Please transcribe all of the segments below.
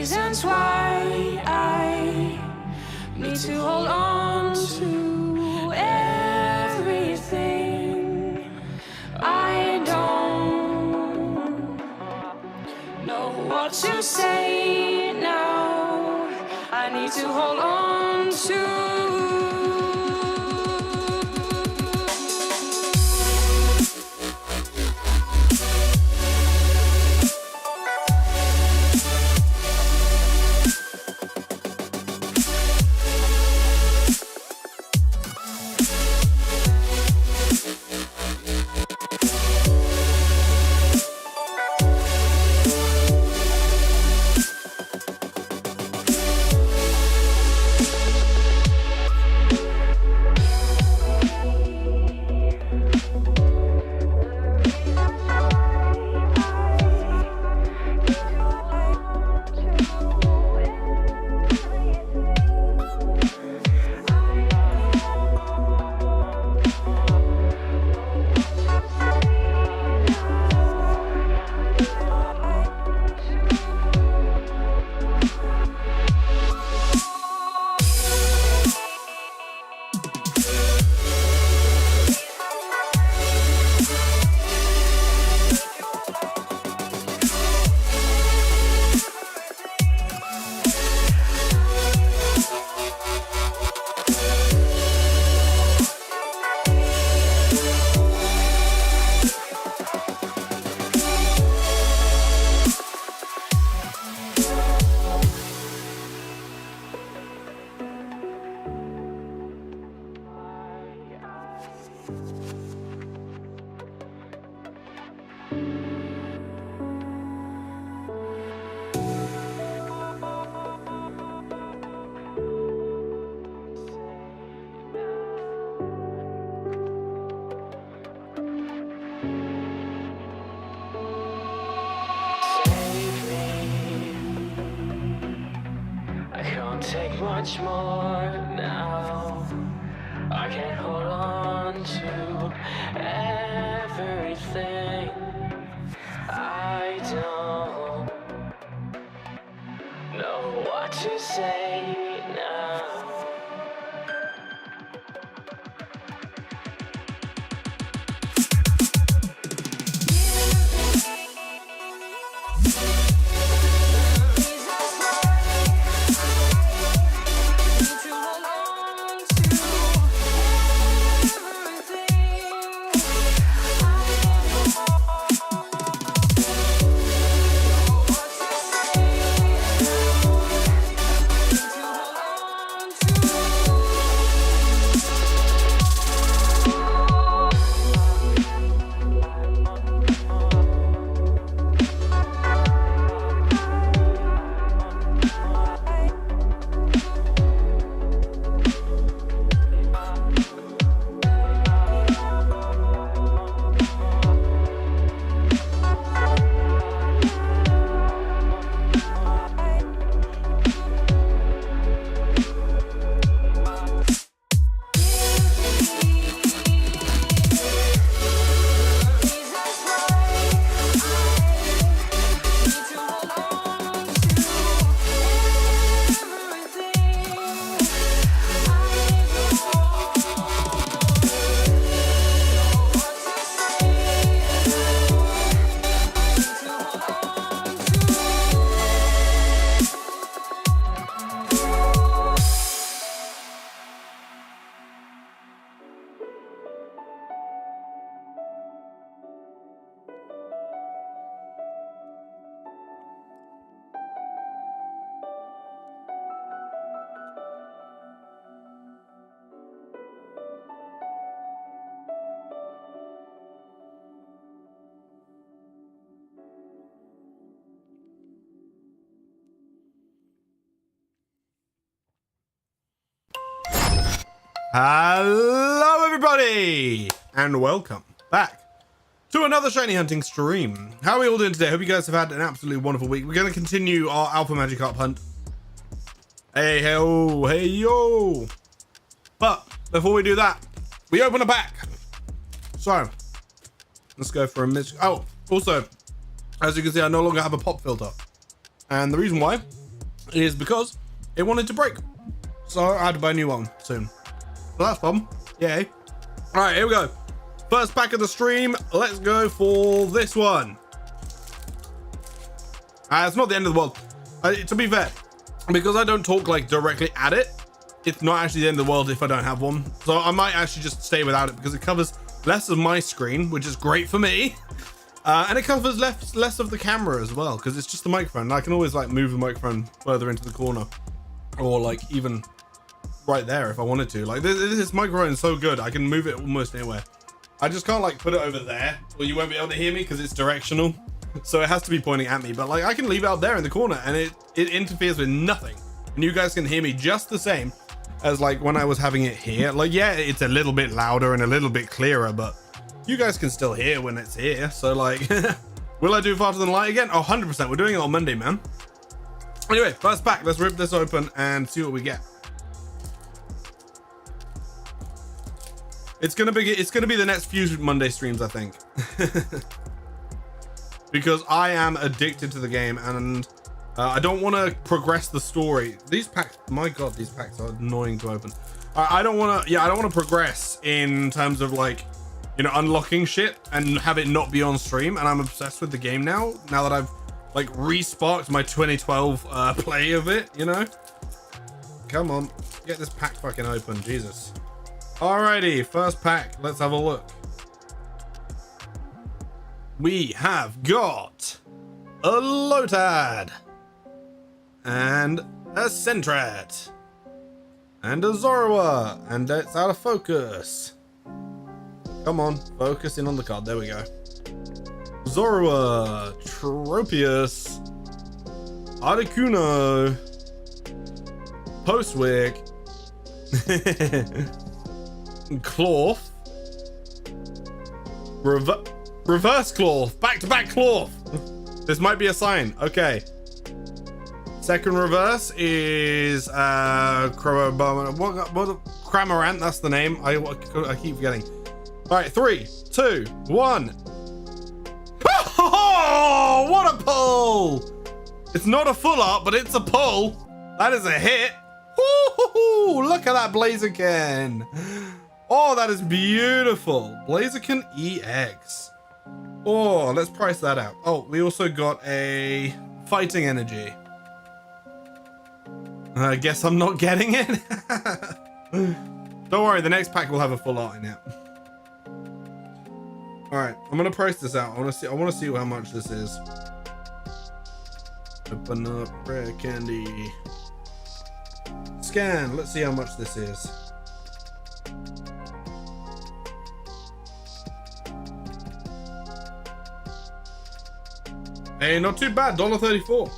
reasons why I need to hold on to everything. I don't know what to say now. I need to hold on to. Take much more now. I can't hold on to everything. I don't know what to say now. Hello everybody and welcome back to another shiny hunting stream. How are we all doing today? Hope you guys have had an absolutely wonderful week. We're going to continue our Alpha Magikarp hunt. Hey ho, hey yo. But before we do that, we open a pack. So let's go for a miss. Oh, also, as you can see, I no longer have a pop filter, and the reason why is because it wanted to break. So I had to buy a new one soon. So that's fun. Yay. All right, here we go. First pack of the stream. Let's go for this one. It's not the end of the world. To be fair, because I don't talk like directly at it, it's not actually the end of the world if I don't have one. So I might actually just stay without it because it covers less of my screen, which is great for me. And it covers less of the camera as well, because it's just the microphone. I can always like move the microphone further into the corner, or like even right there if I wanted to. Like this microphone is so good, I can move it almost anywhere. I just can't like put it over there, or you won't be able to hear me because it's directional. So it has to be pointing at me, but like I can leave it out there in the corner and it interferes with nothing. And you guys can hear me just the same as like when I was having it here. Like, yeah, it's a little bit louder and a little bit clearer, but you guys can still hear when it's here. So like, will I do faster than light again? Oh, 100%. We're doing it on Monday, man. Anyway, first pack. Let's rip this open and see what we get. It's gonna be the next few Monday streams, I think. Because I am addicted to the game and I don't want to progress the story. These packs, my god, these packs are annoying to open. I don't want to progress in terms of like, you know, unlocking shit and have it not be on stream. And I'm obsessed with the game now that I've like re-sparked my 2012 play of it, you know. Come on, get this pack fucking open, Jesus. Alrighty, first pack, let's have a look. We have got a Lotad and a Sentret and a Zorua, and it's out of focus. Come on, focus in on the card. There we go. Zorua, Tropius, Articuno, Postwick, Cloth, Reverse Cloth, back-to-back Cloth. This might be a sign. Okay. Second reverse is Cramorant, that's the name. I keep forgetting. All right, 3, 2, 1. Oh, what a pull! It's not a full art, but it's a pull. That is a hit. Ooh, look at that Blaziken. Oh, that is beautiful. Blaziken EX. Oh, let's price that out. Oh, we also got a Fighting Energy. I guess I'm not getting it. Don't worry, the next pack will have a full art in it. All right, I'm gonna price this out. I want to see how much this is. Open up rare candy. Scan. Let's see how much this is. Hey, not too bad. $1.34.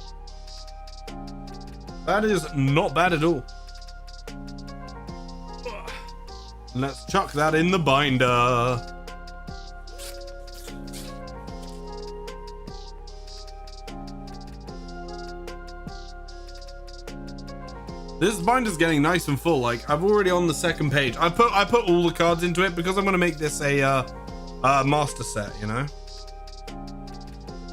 That is not bad at all. Let's chuck that in the binder. This binder's getting nice and full. Like, I'm already on the second page. I put all the cards into it because I'm gonna make this a master set, you know.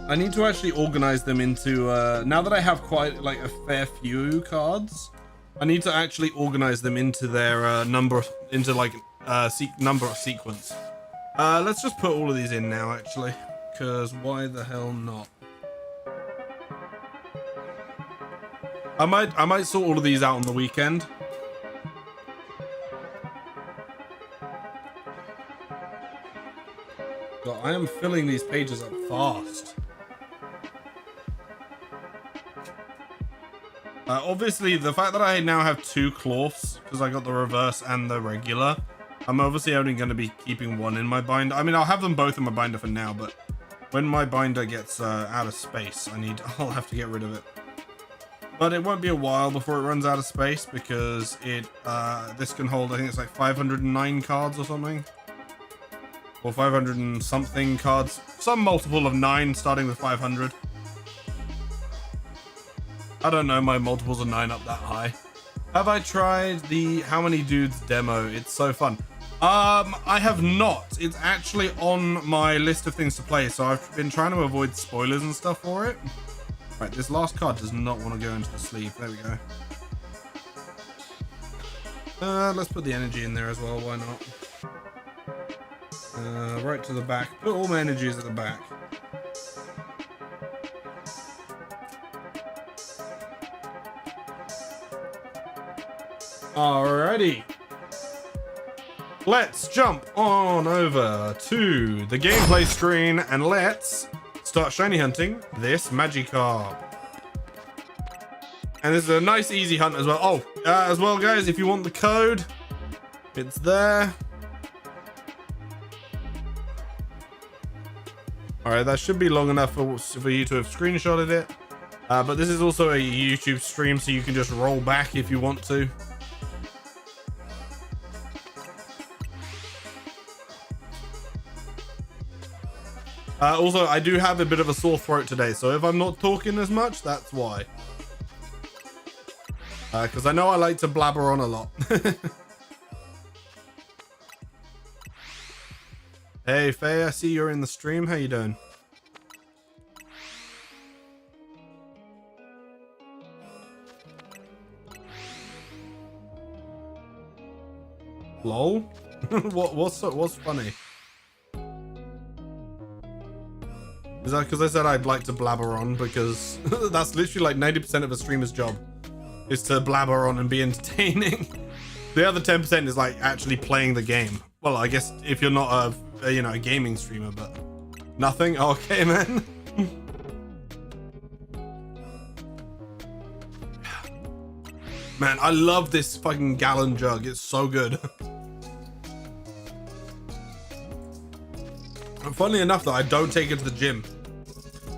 I need to actually organize them into now that I have quite like a fair few cards, I need to actually organize them into their number of sequence. Let's just put all of these in now actually, because why the hell not? I might sort all of these out on the weekend. God, I am filling these pages up fast. Obviously, the fact that I now have 2 cloths, because I got the reverse and the regular, I'm obviously only going to be keeping one in my binder. I mean, I'll have them both in my binder for now, but when my binder gets out of space, I'll have to get rid of it. But it won't be a while before it runs out of space, because this can hold, I think it's like 509 cards or something. Or 500 and something cards. Some multiple of 9 starting with 500. I don't know my multiples of 9 up that high. Have I tried the How Many Dudes demo? It's so fun. I have not. It's actually on my list of things to play, so I've been trying to avoid spoilers and stuff for it. Right, this last card does not want to go into the sleeve. There we go. Let's put the energy in there as well. Why not? Right to the back. Put all my energies at the back. Alrighty. Let's jump on over to the gameplay screen and let's start shiny hunting this Magikarp. And this is a nice easy hunt as well. Oh, as well guys, if you want the code, it's there. Alright, that should be long enough for you to have screenshotted it. But this is also a YouTube stream, so you can just roll back if you want to. Also, I do have a bit of a sore throat today, so if I'm not talking as much, that's why. Because I know I like to blabber on a lot. Hey, Faye, I see you're in the stream. How you doing? Lol? What's funny? Is that because I said I'd like to blabber on? Because that's literally like 90% of a streamer's job is to blabber on and be entertaining. The other 10% is like actually playing the game. Well, I guess if you're not a gaming streamer, but nothing. Okay, man. Man, I love this fucking gallon jug. It's so good. And funnily enough, though, I don't take it to the gym.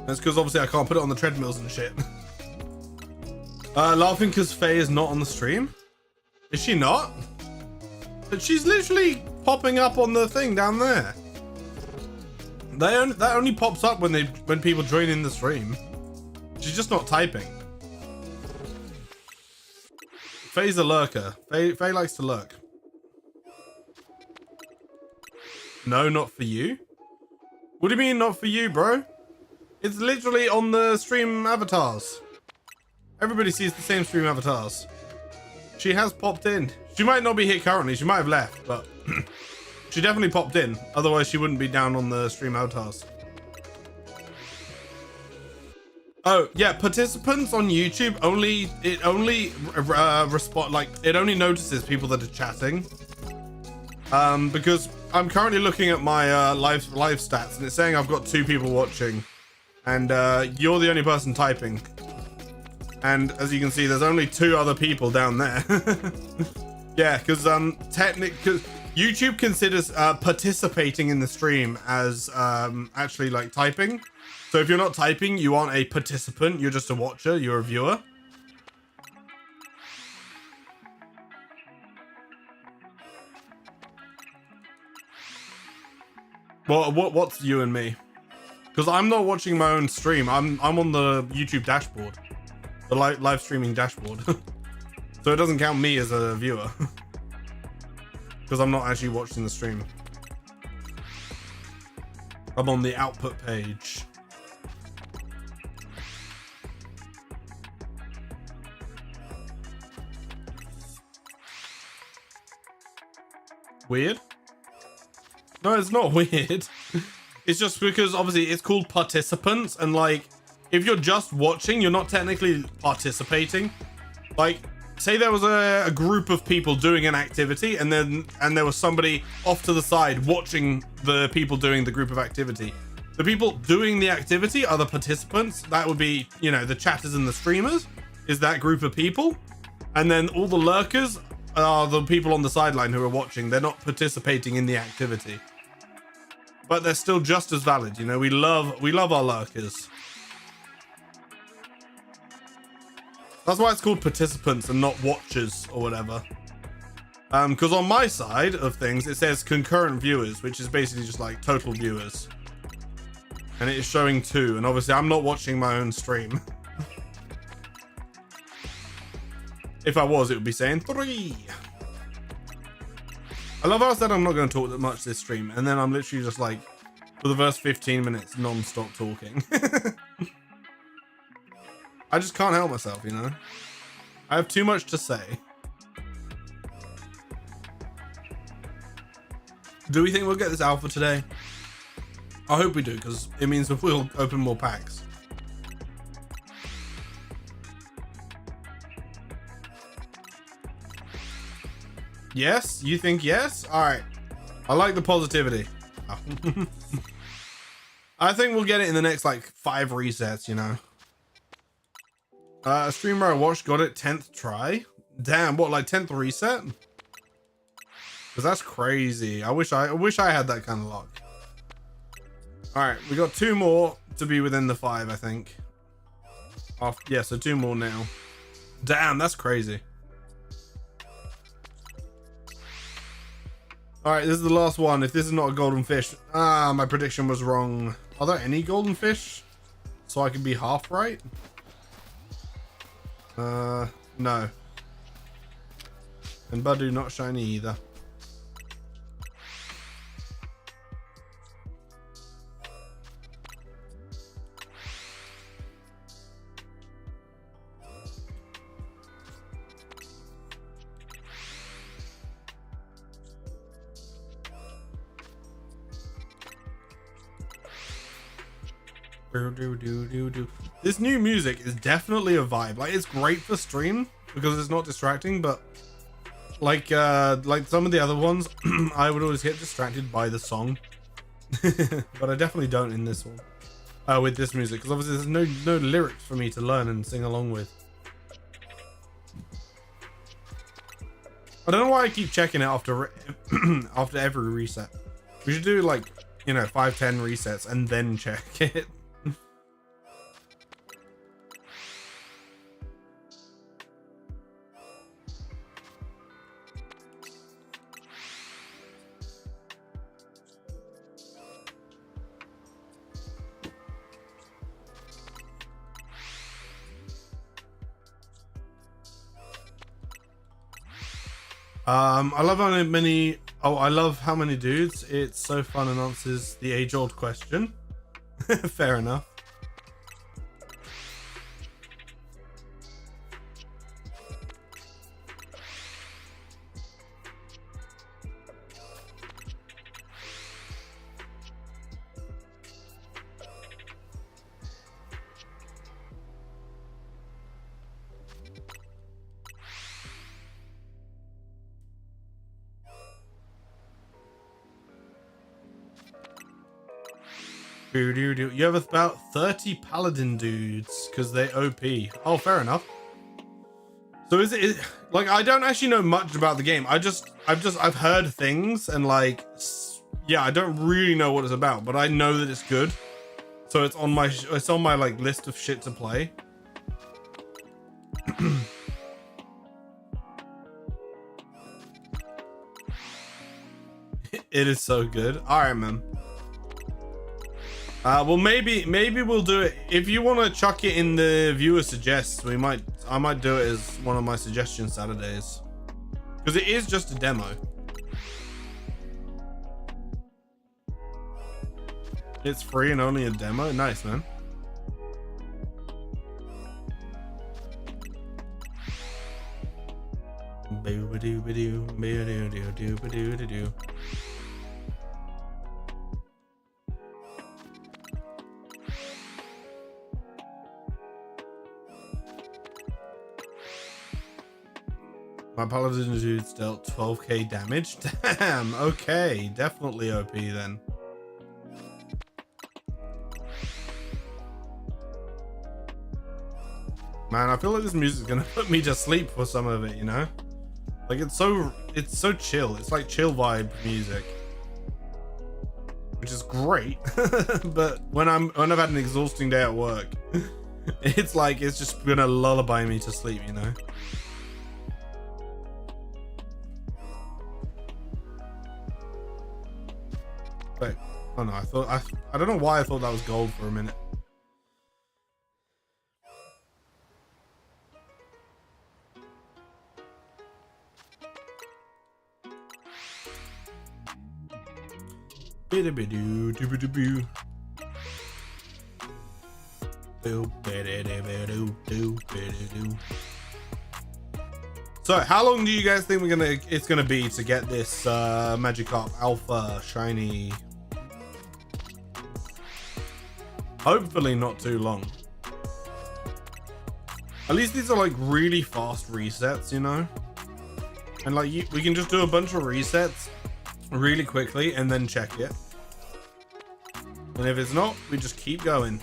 That's because obviously I can't put it on the treadmills and shit. Laughing because Faye is not on the stream. Is she not? But she's literally popping up on the thing down there. That only pops up when people join in the stream. She's just not typing. Faye's a lurker. Faye likes to lurk. No, not for you. What do you mean not for you, bro? It's literally on the stream avatars. Everybody sees the same stream avatars. She has popped in. She might not be here currently. She might have left, but she definitely popped in. Otherwise, she wouldn't be down on the stream avatars. Oh yeah, participants on YouTube only respond, like it only notices people that are chatting. Because I'm currently looking at my live stats and it's saying I've got 2 people watching, and you're the only person typing. And as you can see, there's only 2 other people down there. Yeah, because because YouTube considers participating in the stream as actually like typing. So if you're not typing, you aren't a participant. You're just a watcher. You're a viewer. Well, what's you and me? Because I'm not watching my own stream. I'm on the YouTube dashboard, the live streaming dashboard. So it doesn't count me as a viewer because I'm not actually watching the stream. I'm on the output page. Weird? No, it's not weird. It's just because obviously it's called participants, and like if you're just watching, you're not technically participating. Like say there was a group of people doing an activity, and there was somebody off to the side watching the people doing the group of activity. The people doing the activity are the participants. That would be, you know, the chatters and the streamers is that group of people. And then all the lurkers are the people on the sideline who are watching. They're not participating in the activity, but they're still just as valid. You know, we love our lurkers. That's why it's called participants and not watchers or whatever. Because on my side of things, it says concurrent viewers, which is basically just like total viewers. And it is showing 2. And obviously I'm not watching my own stream. If I was, it would be saying 3. I love how I said I'm not going to talk that much this stream. And then I'm literally just like, for the first 15 minutes, non-stop talking. I just can't help myself, you know? I have too much to say. Do we think we'll get this alpha today? I hope we do, because it means that we'll open more packs. Yes? You think yes? Alright. I like the positivity. Oh. I think we'll get it in the next, like, 5 resets, you know? A streamer I watched got it 10th try. Damn, what, like 10th reset? Because that's crazy. I wish I had that kind of luck. Alright, we got 2 more to be within the 5, I think. Yeah, so 2 more now. Damn, that's crazy. Alright, this is the last one. If this is not a golden fish, my prediction was wrong. Are there any golden fish? So I can be half right? No. And Badu not shiny either. This new music is definitely a vibe. Like, it's great for stream because it's not distracting, but like some of the other ones, I would always get distracted by the song. But I definitely don't in this one. With this music, because obviously there's no lyrics for me to learn and sing along with. I don't know why I keep checking it after after every reset. We should do, like, you know, 5-10 resets and then check it. I love how many. Oh, I love how many dudes. It's so fun and answers the age-old question. Fair enough. You have about 30 paladin dudes because they OP. Oh, fair enough. So is it like, I don't actually know much about the game. I've heard things and, like, yeah, I don't really know what it's about, but I know that it's good. So it's on my like list of shit to play. It is so good. All right, man. Well, maybe we'll do it. If you want to chuck it in the viewer suggests, I might do it as one of my suggestion Saturdays, because it is just a demo. It's free and only a demo. Nice, man. My paladin dudes dealt 12k damage. Damn, okay, definitely OP then. Man, I feel like this music is gonna put me to sleep for some of it, you know? Like, it's so chill. It's like chill vibe music, which is great. But when I've had an exhausting day at work, it's like, it's just gonna lullaby me to sleep, you know? Wait, oh no, I don't know why I thought that was gold for a minute. So how long do you guys think it's gonna be to get this Magikarp Alpha shiny? Hopefully not too long. At least these are like really fast resets, you know? And like we can just do a bunch of resets really quickly and then check it. And if it's not, we just keep going.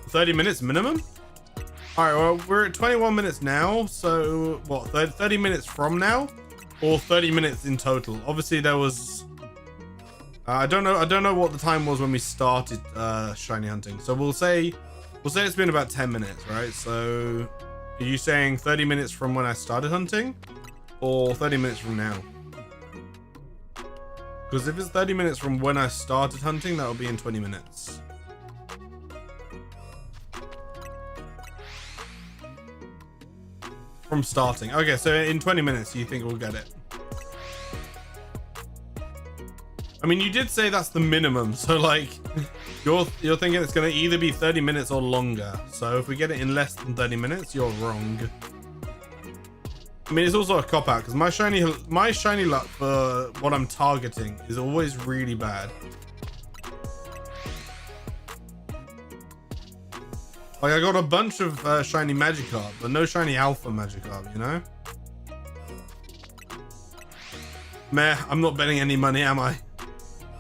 30 minutes minimum? All right, well, we're at 21 minutes now. So what, 30 minutes from now or 30 minutes in total? Obviously there was, I don't know what the time was when we started shiny hunting. So we'll say it's been about 10 minutes, right? So are you saying 30 minutes from when I started hunting or 30 minutes from now? Because if it's 30 minutes from when I started hunting, that'll be in 20 minutes. From starting. Okay, so in 20 minutes, you think we'll get it? I mean, you did say that's the minimum, so like, you're thinking it's gonna either be 30 minutes or longer. So if we get it in less than 30 minutes, you're wrong. I mean, it's also a cop-out because my shiny luck for what I'm targeting is always really bad. Like I got a bunch of shiny Magikarp, but no shiny Alpha Magikarp, you know? Meh, I'm not betting any money, am I?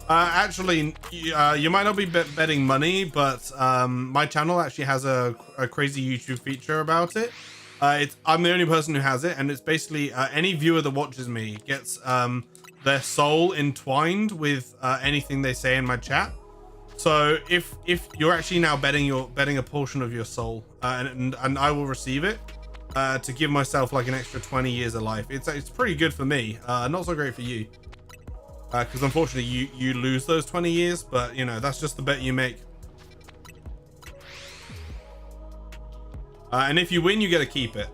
Actually, you might not be betting money, but my channel actually has a crazy YouTube feature about it. I'm the only person who has it, and it's basically any viewer that watches me gets their soul entwined with anything they say in my chat. So if you're actually now betting a portion of your soul, and I will receive it to give myself like an extra 20 years of life. It's pretty good for me, not so great for you, because unfortunately you lose those 20 years. But you know, that's just the bet you make. And if you win, you get to keep it.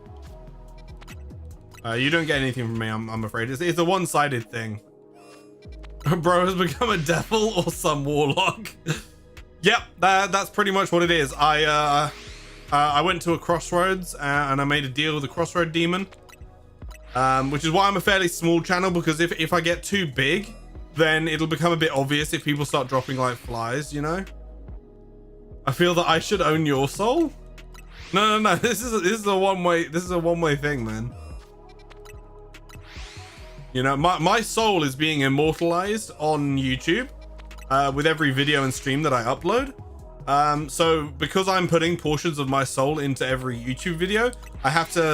You don't get anything from me, I'm afraid. It's a one-sided thing. Bro has become a devil or some warlock. Yep, that's pretty much what it is. I went to a crossroads and I made a deal with the crossroad demon, which is why I'm a fairly small channel, because if I get too big, then it'll become a bit obvious if people start dropping like flies, you know? I feel that I should own your soul. No. This is a one-way thing, man. You know, my soul is being immortalized on YouTube with every video and stream that I upload. So because I'm putting portions of my soul into every YouTube video, I have to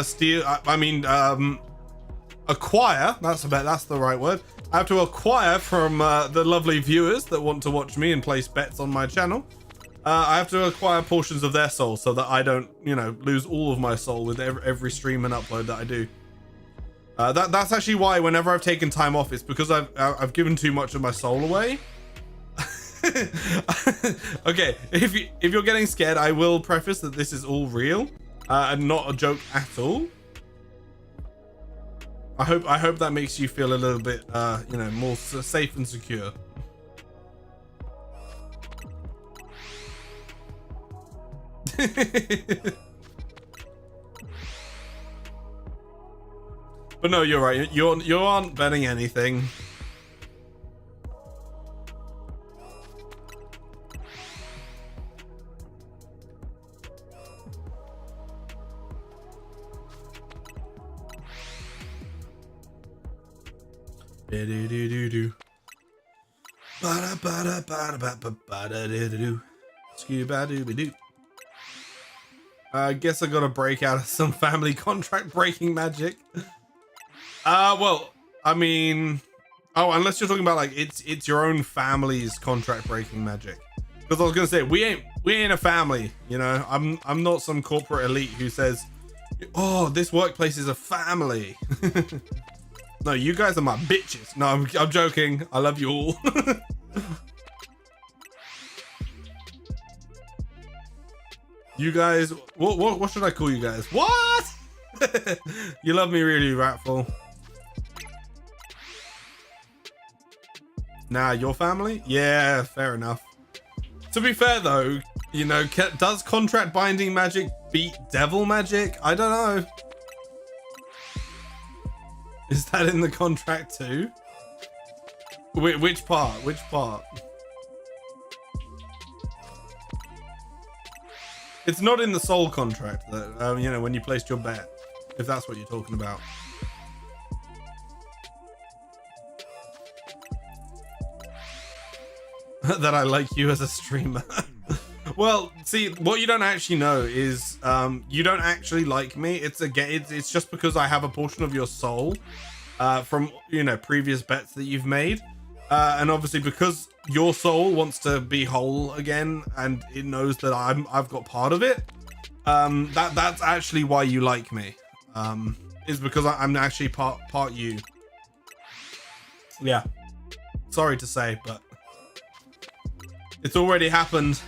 acquire. That's the right word. I have to acquire from the lovely viewers that want to watch me and place bets on my channel. I have to acquire portions of their soul so that I don't, you know, lose all of my soul with every stream and upload that I do. That's actually why whenever I've taken time off, it's because I've given too much of my soul away. Okay, if you're getting scared, I will preface that this is all real and not a joke at all. I hope that makes you feel a little bit you know, more safe and secure. But no, you're right. You aren't betting anything. I guess I gotta break out of some family contract breaking magic. Well, I mean, oh, unless you're talking about like it's your own family's contract breaking magic. Because I was gonna say we ain't a family, you know. I'm not some corporate elite who says, oh, this workplace is a family. No, you guys are my bitches. No, I'm joking. I love you all. You guys, what should I call you guys? What? You love me really, Ratful. Nah, your family? Yeah, fair enough. To be fair though, You know, does contract binding magic beat devil magic? I don't know. Is that in the contract too? Which part? Which part? It's not in the soul contract that, you know, when you placed your bet, if that's what you're talking about. That I like you as a streamer. Well, see, what you don't actually know is you don't actually like me. It's just because I have a portion of your soul from, you know, previous bets that you've made, and obviously because your soul wants to be whole again, and it knows that I've got part of it. That's actually why you like me. Is because I'm actually part you. Yeah. Sorry to say, but it's already happened.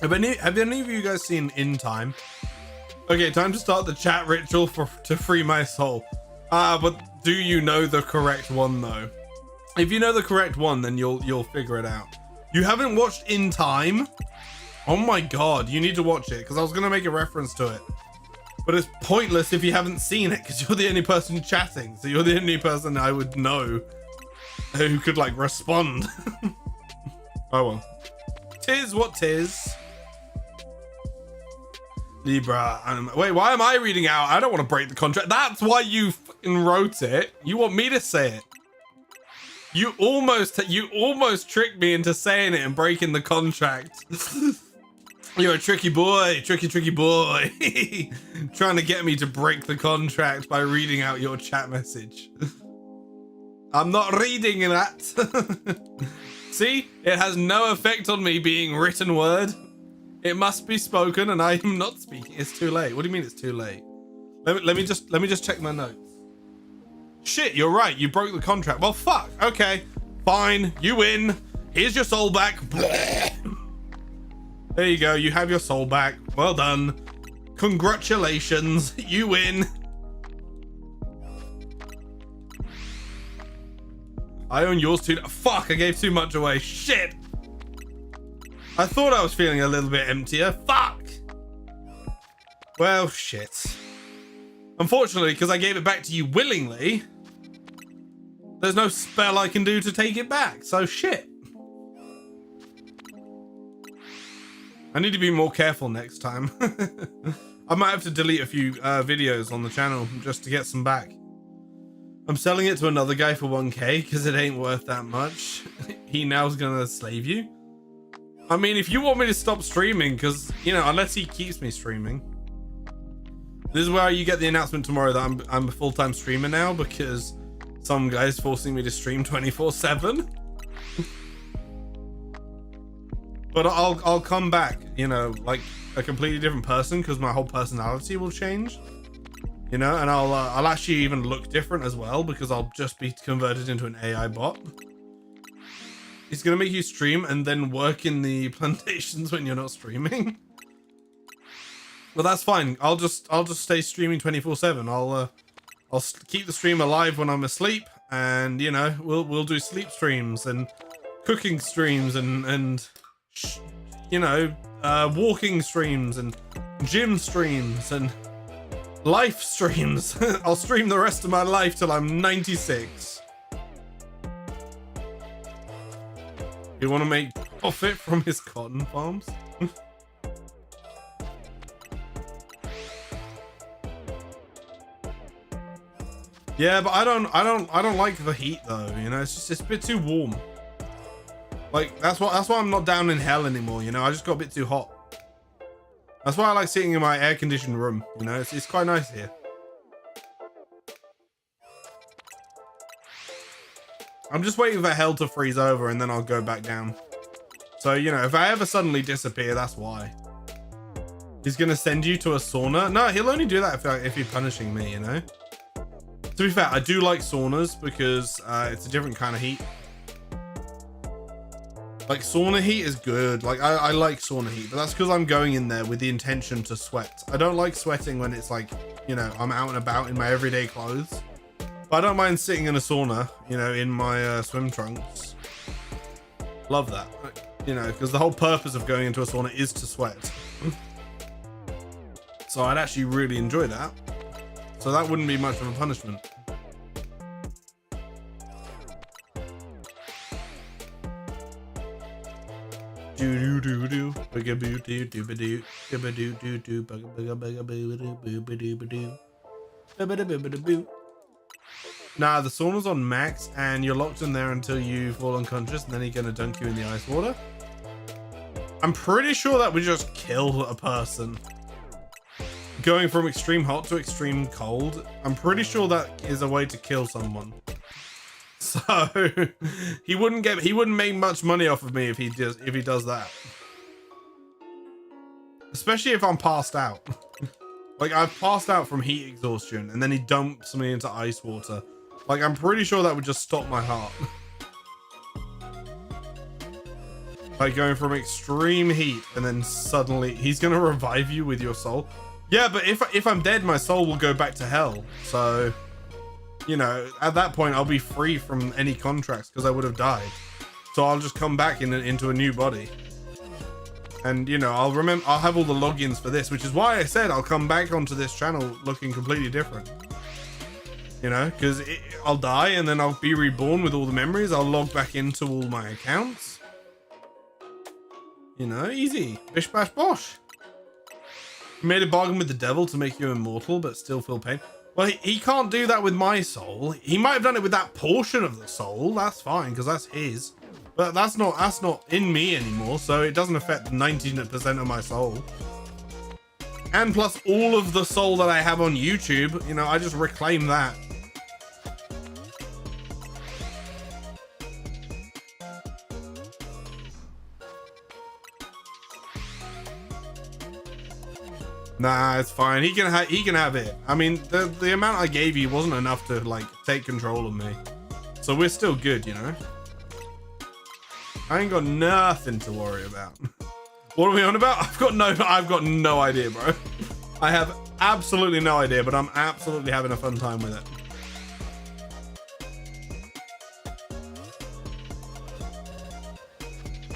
Have any of you guys seen In Time? Okay, time to start the chat ritual to free my soul. But do you know the correct one though? If you know the correct one, then you'll figure it out. You haven't watched In Time? Oh my god, you need to watch it, because I was gonna make a reference to it. But it's pointless if you haven't seen it, because you're the only person chatting. So you're the only person I would know who could, like, respond. Oh well. Tis what tis. Libra. Wait, why am I reading out? I don't want to break the contract. That's why you fucking wrote it. You want me to say it. You almost tricked me into saying it and breaking the contract. You're a tricky boy, tricky boy. Trying to get me to break the contract by reading out your chat message. I'm not reading that. See, it has no effect on me being written word. It must be spoken, and I am not speaking. It's too late. What do you mean it's too late? Let me just check my notes. Shit, you're right. You broke the contract. Well, fuck. Okay, fine. You win. Here's your soul back. There you go. You have your soul back. Well done. Congratulations. You win. I own yours too. Fuck, I gave too much away. Shit. I thought I was feeling a little bit emptier. Fuck. Well, shit. Unfortunately, because I gave it back to you willingly, there's no spell I can do to take it back. So shit. I need to be more careful next time. I might have to delete a few videos on the channel just to get some back. I'm selling it to another guy for 1k because it ain't worth that much. He now's gonna slave you. I mean, if you want me to stop streaming, because, you know, unless he keeps me streaming. This is where you get the announcement tomorrow that I'm a full-time streamer now, because some guy's forcing me to stream 24/7. But I'll come back, you know, like a completely different person, because my whole personality will change. You know, and I'll actually even look different as well, because I'll just be converted into an AI bot. He's gonna make you stream and then work in the plantations when you're not streaming. Well, that's fine. I'll just stay streaming 24/7. I'll keep the stream alive when I'm asleep, and you know, we'll do sleep streams and cooking streams and you know, walking streams and gym streams and life streams. I'll stream the rest of my life till I'm 96. You want to make profit from his cotton farms? Yeah, but I don't like the heat though. You know, it's a bit too warm. Like that's why I'm not down in hell anymore. You know, I just got a bit too hot. That's why I like sitting in my air-conditioned room. You know, it's quite nice here. I'm just waiting for hell to freeze over and then I'll go back down. So, you know, if I ever suddenly disappear, that's why. He's gonna send you to a sauna? No, he'll only do that if you're punishing me, you know? To be fair, I do like saunas because it's a different kind of heat. Like, sauna heat is good. Like, I like sauna heat, but that's because I'm going in there with the intention to sweat. I don't like sweating when it's like you know, I'm out and about in my everyday clothes. But I don't mind sitting in a sauna, you know, in my swim trunks. Love that, you know, because the whole purpose of going into a sauna is to sweat. So I'd actually really enjoy that. So that wouldn't be much of a punishment. Do do do do bugaboo do do ba do do do do bugaboo do. Nah, the sauna's on max and you're locked in there until you fall unconscious and then he's gonna dunk you in the ice water. I'm pretty sure that would just kill a person. Going from extreme hot to extreme cold, I'm pretty sure that is a way to kill someone. So he wouldn't make much money off of me if he does that. Especially if I'm passed out. Like I've passed out from heat exhaustion and then he dumps me into ice water. Like I'm pretty sure that would just stop my heart. Like going from extreme heat and then suddenly he's gonna revive you with your soul. Yeah, but if I'm dead, my soul will go back to hell. So, you know, at that point, I'll be free from any contracts because I would have died. So I'll just come back into a new body. And, you know, I'll have all the logins for this, which is why I said I'll come back onto this channel looking completely different. You know, because I'll die and then I'll be reborn with all the memories. I'll log back into all my accounts. You know, easy. Bish bash bosh. You made a bargain with the devil to make you immortal, but still feel pain. Well, he can't do that with my soul. He might have done it with that portion of the soul. That's fine, because that's his. But that's not in me anymore, so it doesn't affect 19% of my soul. And plus all of the soul that I have on YouTube, you know, I just reclaim that. Nah, it's fine. He can have it. I mean, the amount I gave you wasn't enough to like take control of me, so we're still good, you know. I ain't got nothing to worry about. What are we on about? I've got no idea, bro. I have absolutely no idea, but I'm absolutely having a fun time with it.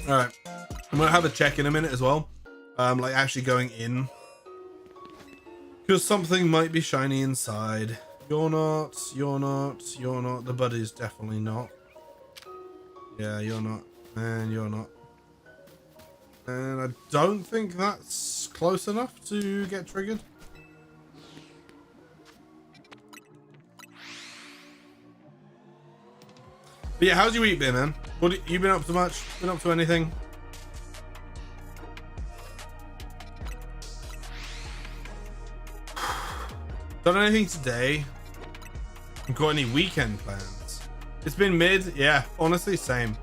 All right, I'm gonna have a check in a minute as well. Like actually going in. Because something might be shiny inside. You're not. The buddy's definitely not. Yeah, you're not. And you're not. And I don't think that's close enough to get triggered. But yeah, how's your week been, man? What you been up to much? Been up to anything? Done anything today? Got any weekend plans? It's been mid. Yeah, honestly, same.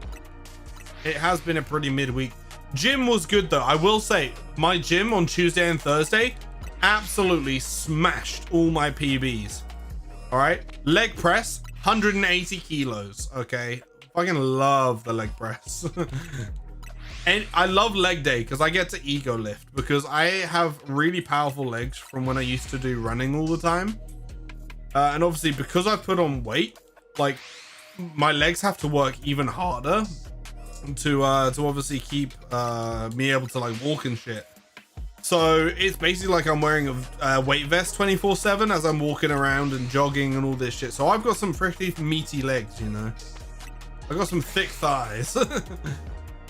It has been a pretty mid week. Gym was good though. I will say my gym on Tuesday and Thursday absolutely smashed all my PBs. All right, leg press 180 kilos. Okay, fucking love the leg press. And I love leg day because I get to ego lift because I have really powerful legs from when I used to do running all the time. And obviously because I put on weight, like my legs have to work even harder to obviously keep me able to like walk and shit. So it's basically like I'm wearing a weight vest 24/7 as I'm walking around and jogging and all this shit. So I've got some pretty meaty legs, you know. I got some thick thighs.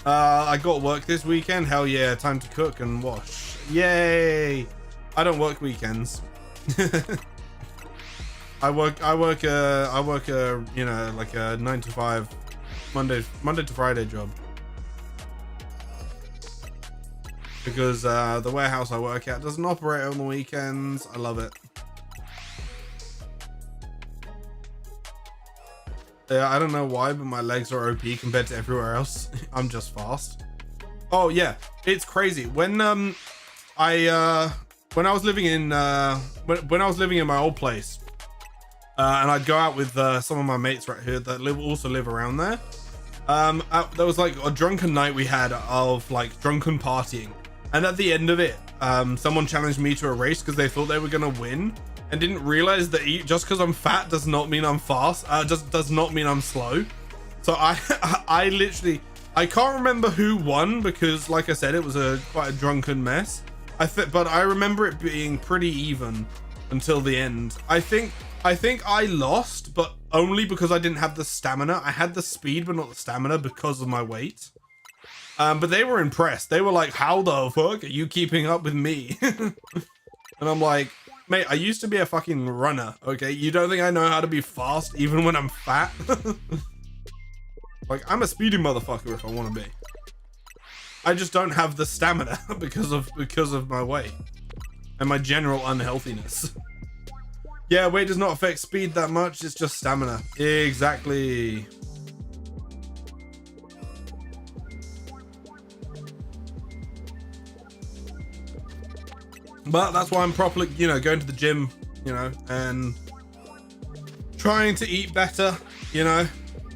I got work this weekend. Hell yeah, time to cook and wash. Yay! I don't work weekends. I work you know, like a 9 to 5 Monday to Friday job. Because the warehouse I work at doesn't operate on the weekends. I love it. Yeah, I don't know why, but my legs are OP compared to everywhere else. I'm just fast. Oh yeah, it's crazy. When I was living in when I was living in my old place, and I'd go out with some of my mates right here that also live around there. There was like a drunken night we had of like drunken partying, and at the end of it, someone challenged me to a race because they thought they were gonna win. and didn't realize that just because I'm fat does not mean I'm fast. Just does not mean I'm slow. So I literally, I can't remember who won because, like I said, it was quite a drunken mess. But I remember it being pretty even until the end. I think I lost, but only because I didn't have the stamina. I had the speed, but not the stamina because of my weight. But they were impressed. They were like, "How the fuck are you keeping up with me?" And I'm like, "Mate, I used to be a fucking runner. Okay, you don't think I know how to be fast even when I'm fat?" Like, I'm a speedy motherfucker if I want to be. I just don't have the stamina because of my weight and my general unhealthiness. Yeah, weight does not affect speed that much. It's just stamina. Exactly. But that's why I'm properly, going to the gym, and trying to eat better,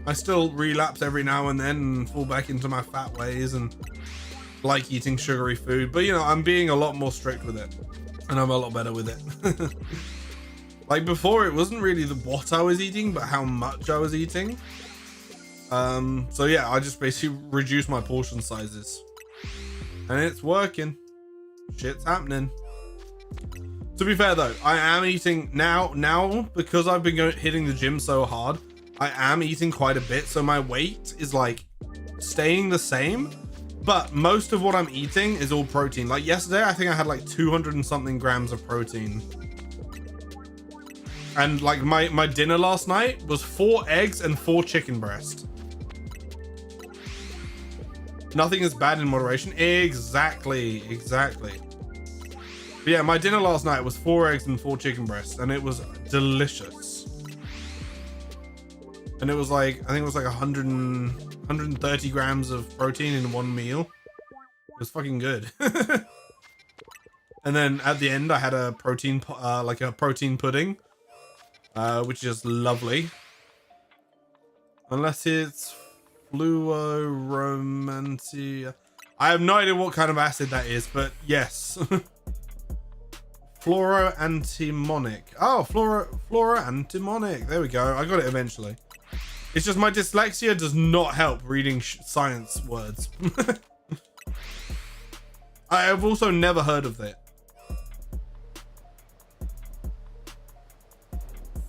I still relapse every now and then and fall back into my fat ways and like eating sugary food. But, I'm being a lot more strict with it and I'm a lot better with it. Like before, it wasn't really what I was eating, but how much I was eating. So yeah, I just basically reduced my portion sizes and it's working. Shit's happening. To be fair though, I am eating now because I've been hitting the gym so hard. I am eating quite a bit, so my weight is like staying the same, but most of what I'm eating is all protein. Like yesterday, I think I had like 200 and something grams of protein. And like my dinner last night was 4 eggs and 4 chicken breast. Nothing is bad in moderation. Exactly. But yeah, my dinner last night was 4 eggs and 4 chicken breasts, and it was delicious. And it was like, I think it was like 130 grams of protein in one meal. It was fucking good. And then at the end, I had a protein, like a protein pudding, which is lovely. Unless it's fluoromancy. I have no idea what kind of acid that is, but yes. Fluoroantimonic. Oh, fluoroantimonic. There we go. I got it eventually. It's just my dyslexia does not help reading science words. I have also never heard of it.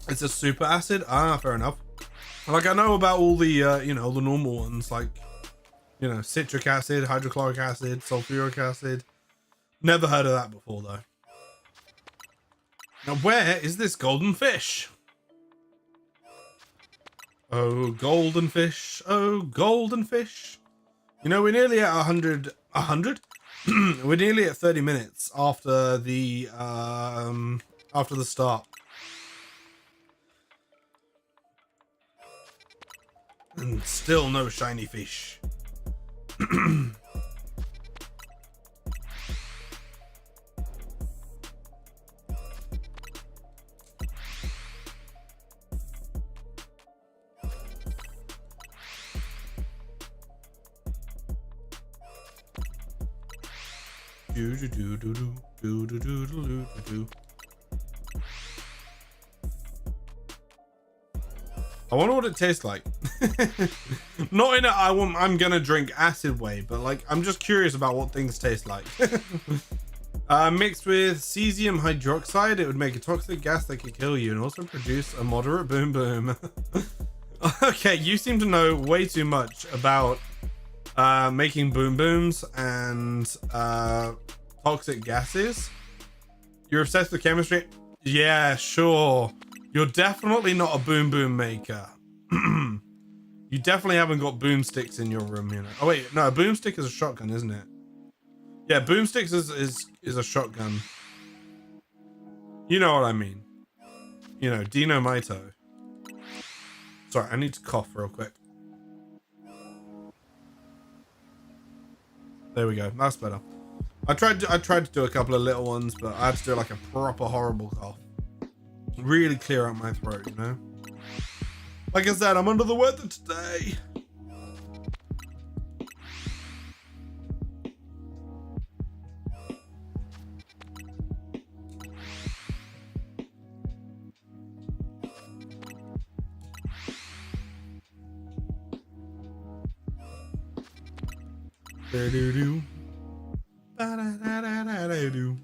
It's a super acid? Ah, fair enough. Like, I know about all the, all the normal ones, like, citric acid, hydrochloric acid, sulfuric acid. Never heard of that before, though. Now, where is this golden fish? Oh, golden fish. Oh, golden fish. We're nearly at 100. 100? We're nearly at 30 minutes after the start. And still no shiny fish. I wonder what it tastes like. Not in a I'm gonna drink acid way, but like I'm just curious about what things taste like. Mixed with cesium hydroxide, it would make a toxic gas that could kill you and also produce a moderate boom boom. Okay, you seem to know way too much about making boom booms and toxic gases. You're obsessed with chemistry? Yeah, sure. You're definitely not a boom boom maker. You definitely haven't got boomsticks in your room, Oh wait, no, a boomstick is a shotgun, isn't it? Yeah, boomsticks is a shotgun. You know what I mean. Dynamito. Sorry, I need to cough real quick. There we go. That's better. I tried to do a couple of little ones, but I had to do like a proper horrible cough. Really clear out my throat, Like I said, I'm under the weather today. Ba-do-do. Ba-da-da-da-da-do.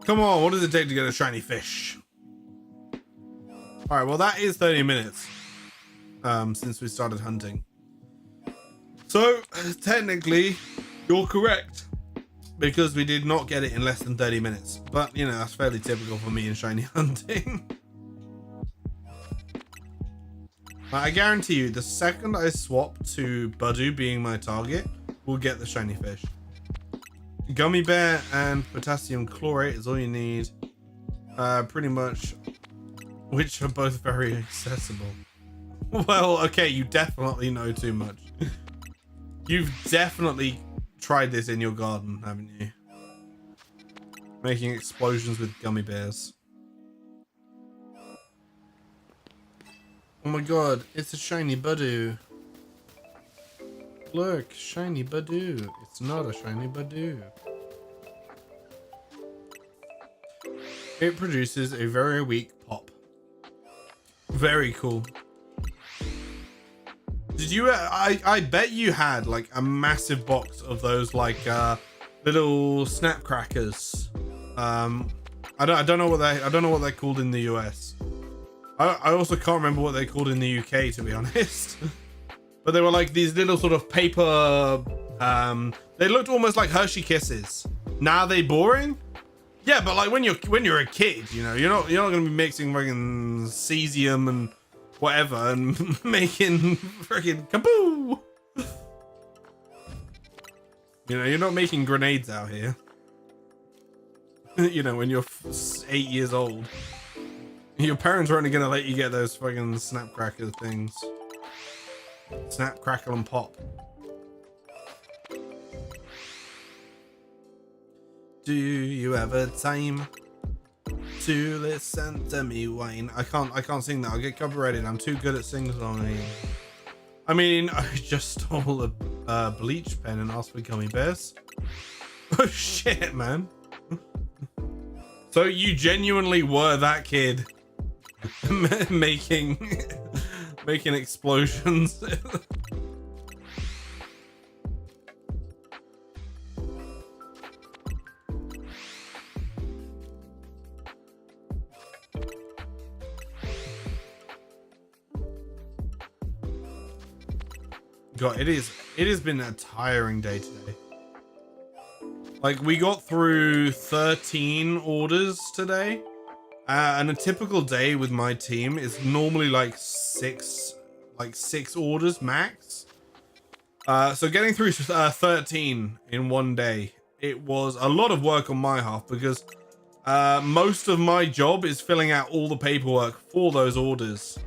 Come on, what does it take to get a shiny fish? All right, well, that is 30 minutes since we started hunting. So, technically, you're correct, because we did not get it in less than 30 minutes. But, you know, that's fairly typical for me in shiny hunting. I guarantee you, the second I swap to Budu being my target, we'll get the shiny fish. Gummy bear and potassium chlorate is all you need. Pretty much, which are both very accessible. Well, okay, you definitely know too much. You've definitely tried this in your garden, haven't you? Making explosions with gummy bears. Oh my god, it's a shiny Budu. Look, shiny Budu. It's not a shiny Budu. It produces a very weak pop. Very cool. Did you? I bet you had like a massive box of those like little snap crackers. I don't know what they're called in the US. I also can't remember what they're called in the UK, to be honest. But they were like these little sort of paper. They looked almost like Hershey Kisses. Now are they boring? Yeah, but like when you're a kid, you know, you're not gonna be mixing fucking cesium and whatever and making freaking kaboo. You know, you're not making grenades out here. You know, when you're 8 years old, your parents are only gonna let you get those fucking snap cracker things. Snap, crackle, and pop. Do you have a time to listen to me whine? I can't sing that. I'll get copyrighted. I'm too good at sing-songing. I mean, I just stole a bleach pen and asked for gummy bears. Oh shit, man. So you genuinely were that kid making explosions. God, it has been a tiring day today. Like, we got through 13 orders today, and a typical day with my team is normally like six orders max. So getting through 13 in one day, it was a lot of work on my half, because most of my job is filling out all the paperwork for those orders,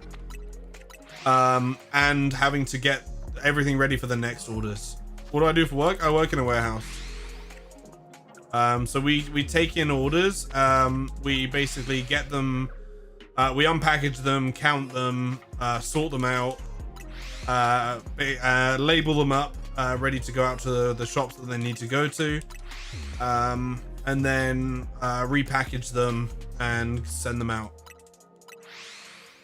and having to get everything ready for the next orders. What do I do for work? I work in a warehouse. So we take in orders, we basically get them, we unpackage them, count them, sort them out, label them up, ready to go out to the shops that they need to go to, and then repackage them and send them out.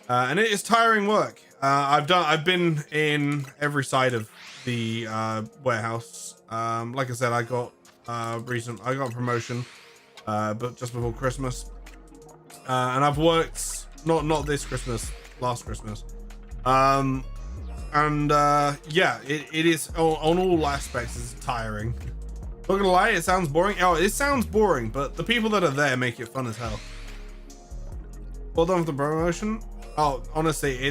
And it is tiring work. I've been in every side of the warehouse. Like I said, I got a promotion, but just before Christmas, and I've worked not this Christmas, last Christmas, yeah, it is on all aspects. It's tiring. Not gonna lie, it sounds boring. Oh, it sounds boring, but the people that are there make it fun as hell. Well done with the promotion. Oh, honestly,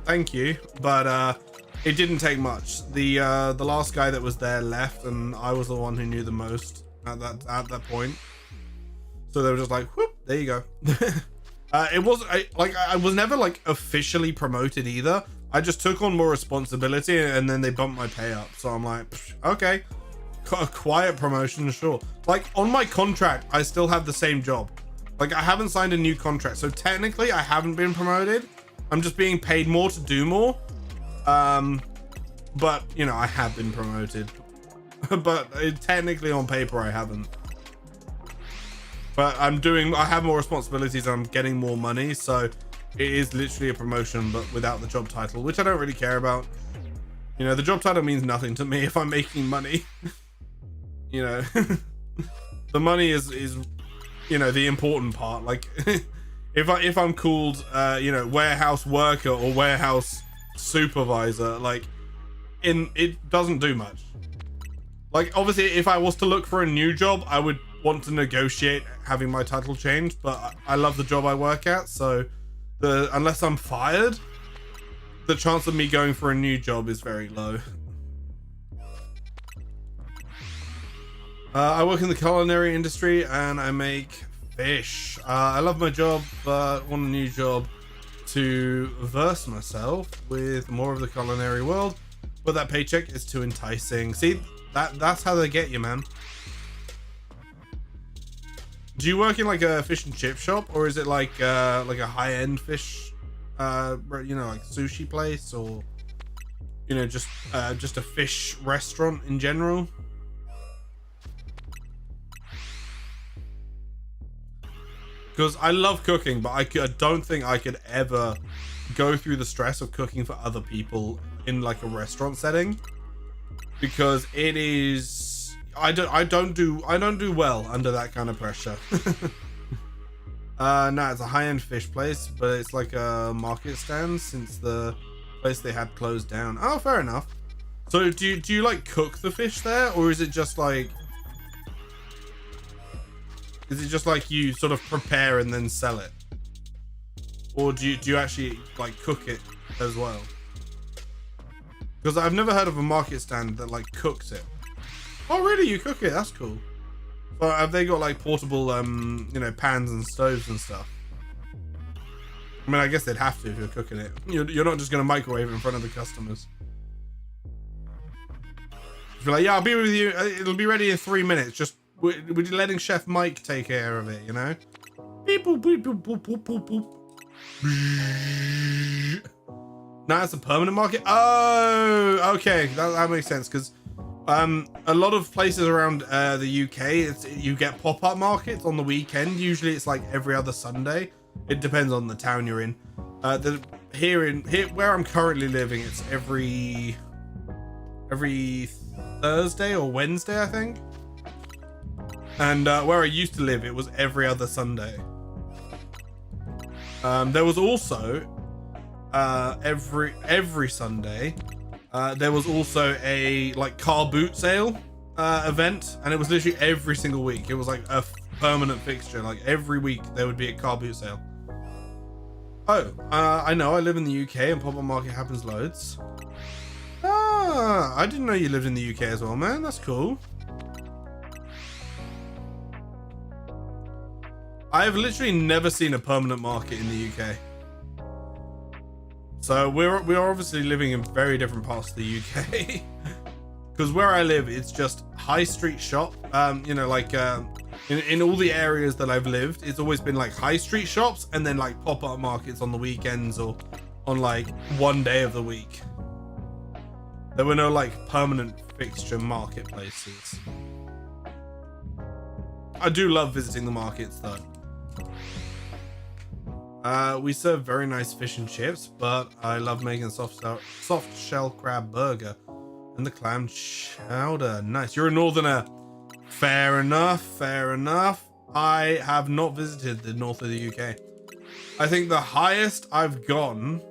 thank you, but it didn't take much. The last guy that was there left, and I was the one who knew the most at that point. So they were just like, whoop, there you go. It wasn't I was never like officially promoted either. I just took on more responsibility, and then they bumped my pay up. So I'm like, okay, a quiet promotion, sure. Like on my contract, I still have the same job. Like, I haven't signed a new contract, so technically I haven't been promoted. I'm just being paid more to do more. But you know, I have been promoted. But technically on paper I haven't. But I have more responsibilities, I'm getting more money, so it is literally a promotion but without the job title, which I don't really care about. You know, the job title means nothing to me if I'm making money. You know, the money is you know, the important part. Like if I'm called you know, warehouse worker or warehouse supervisor, like it doesn't do much. Like obviously if I was to look for a new job, I would want to negotiate having my title changed, but I love the job I work at, so unless I'm fired, the chance of me going for a new job is very low. I work in the culinary industry and I make fish. I love my job, but want a new job to verse myself with more of the culinary world, but that paycheck is too enticing. See, that's how they get you, man. Do you work in like a fish and chip shop, or is it like a high-end fish, you know, like sushi place, or you know, just a fish restaurant in general? Because I love cooking, but I don't think I could ever go through the stress of cooking for other people in like a restaurant setting, because it is I don't do well under that kind of pressure. No, it's a high-end fish place, but it's like a market stand since the place they had closed down. Oh, fair enough. So do you like cook the fish there, or is it just like you sort of prepare and then sell it? Or do you actually like cook it as well? Because I've never heard of a market stand that like cooks it. Oh really, you cook it? That's cool. So have they got like portable you know, pans and stoves and stuff? I mean, I guess they'd have to if you're cooking it. You're not just gonna microwave it in front of the customers. If you're like, yeah, I'll be with you, it'll be ready in 3 minutes, just we're letting Chef Mike take care of it, you know? Beep, boop, beep, boop, boop, boop, boop, boop. Now it's a permanent market. Oh, okay, that makes sense, because a lot of places around the UK, you get pop-up markets on the weekend. Usually it's like every other Sunday. It depends on the town you're in. Here where I'm currently living, it's every Thursday or Wednesday, I think. And where I used to live, it was every other Sunday. There was also every Sunday there was also a like car boot sale event, and it was literally every single week. It was like a permanent fixture. Like every week there would be a car boot sale. Oh, I know, I live in the UK and pop-up market happens loads. Ah, I didn't know you lived in the UK as well, man. That's cool. I've literally never seen a permanent market in the UK. So we are obviously living in very different parts of the UK. Because where I live, it's just high street shop. You know, like in all the areas that I've lived, it's always been like high street shops and then like pop-up markets on the weekends or on like one day of the week. There were no like permanent fixture marketplaces. I do love visiting the markets though. We serve very nice fish and chips, but I love making soft shell crab burger and the clam chowder. Nice. You're a northerner. Fair enough. Fair enough. I have not visited the north of the UK. I think the highest I've gone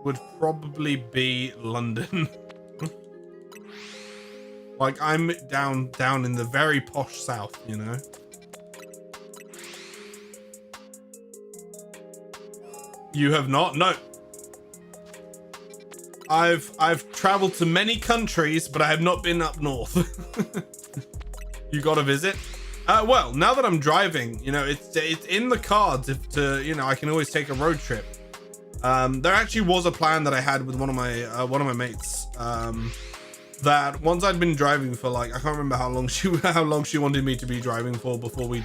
would probably be London. Like I'm down in the very posh south, you know. You have not? No. I've traveled to many countries, but I have not been up north. You gotta visit. Well, now that I'm driving, you know, it's in the cards if you know, I can always take a road trip. There actually was a plan that I had with one of my mates. That once I'd been driving for like, I can't remember how long she wanted me to be driving for before we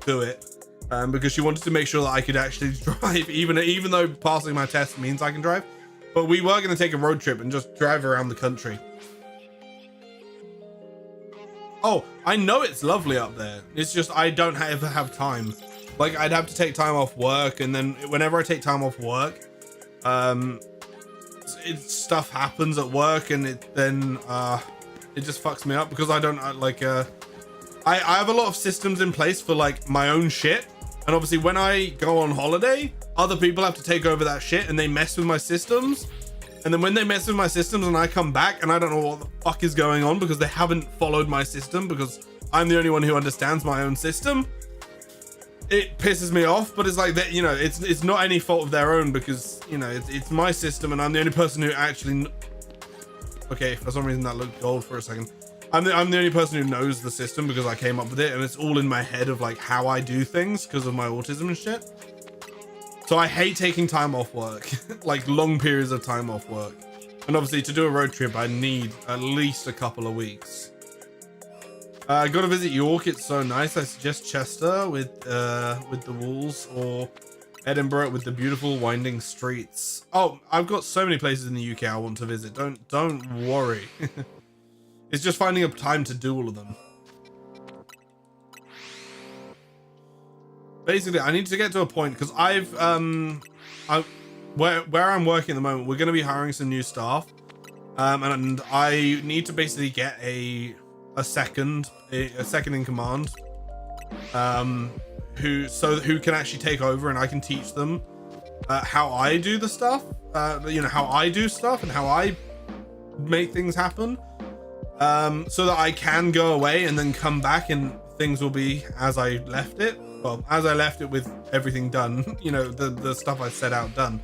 do it. Because she wanted to make sure that I could actually drive, even though passing my test means I can drive. But we were going to take a road trip and just drive around the country. Oh, I know it's lovely up there. It's just I don't ever have time. Like I'd have to take time off work, and then whenever I take time off work, stuff happens at work, and it just fucks me up because I don't I have a lot of systems in place for like my own shit, and obviously when I go on holiday, other people have to take over that shit, and they mess with my systems. And then when they mess with my systems and I come back and I don't know what the fuck is going on because they haven't followed my system, because I'm the only one who understands my own system, it pisses me off. But it's like that, you know, it's not any fault of their own, because, you know, it's my system and I'm the only person who actually, okay, for some reason that looked gold for a second. I'm the only person who knows the system because I came up with it, and it's all in my head of like how I do things because of my autism and shit. So I hate taking time off work, like long periods of time off work. And obviously to do a road trip, I need at least a couple of weeks. I got to visit York. It's so nice. I suggest Chester with the walls, or Edinburgh with the beautiful winding streets. Oh, I've got so many places in the UK I want to visit. Don't worry. It's just finding a time to do all of them. Basically, I need to get to a point because where I'm working at the moment, we're going to be hiring some new staff, and I need to basically get a second in command, who can actually take over, and I can teach them how I do the stuff, you know, how I do stuff and how I make things happen, so that I can go away and then come back and things will be as I left it. Well, as I left it, with everything done, you know, the stuff I set out done.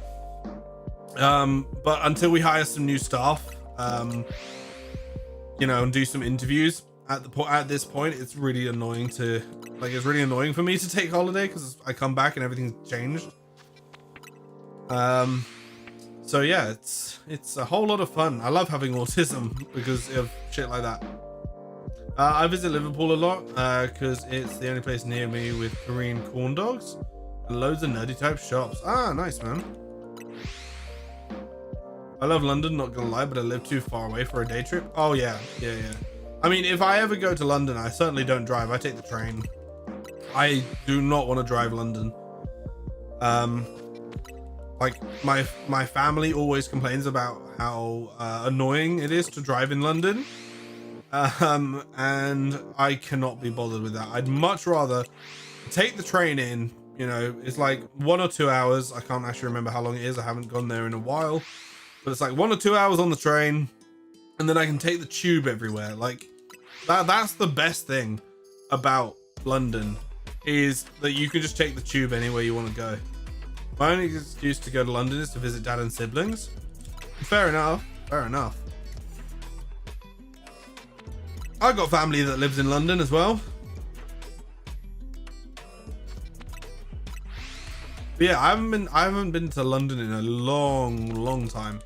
But until we hire some new staff, you know, and do some interviews at this point, it's really annoying it's really annoying for me to take holiday because I come back and everything's changed. So yeah, it's a whole lot of fun. I love having autism because of shit like that. I visit Liverpool a lot because it's the only place near me with Korean corn dogs and loads of nerdy type shops. Ah, nice, man. I love London, not gonna lie, but I live too far away for a day trip. Oh yeah. I mean, if I ever go to London, I certainly don't drive. I take the train. I do not want to drive London. Like my family always complains about how annoying it is to drive in London. And I cannot be bothered with that. I'd much rather take the train in, you know, it's like 1 or 2 hours. I can't actually remember how long it is. I haven't gone there in a while, but it's like 1 or 2 hours on the train, and then I can take the tube everywhere. Like that's the best thing about London, is that you can just take the tube anywhere you want to go. My only excuse to go to London is to visit dad and siblings. Fair enough. I've got family that lives in London as well. But yeah, I haven't been to London in a long time.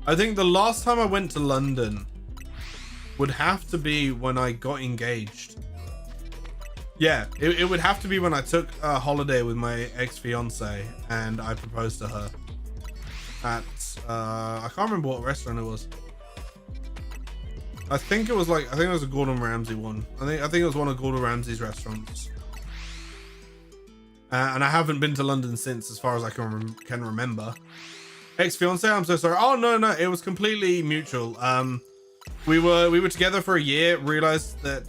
I think the last time I went to London would have to be when I got engaged. Yeah, it would have to be when I took a holiday with my ex-fiance and I proposed to her at I can't remember what restaurant it was. I think it was a Gordon Ramsay one. I think it was one of Gordon Ramsay's restaurants. And I haven't been to London since, as far as I can remember. Ex-fiance, I'm so sorry. Oh no, it was completely mutual. We were together for a year. Realized that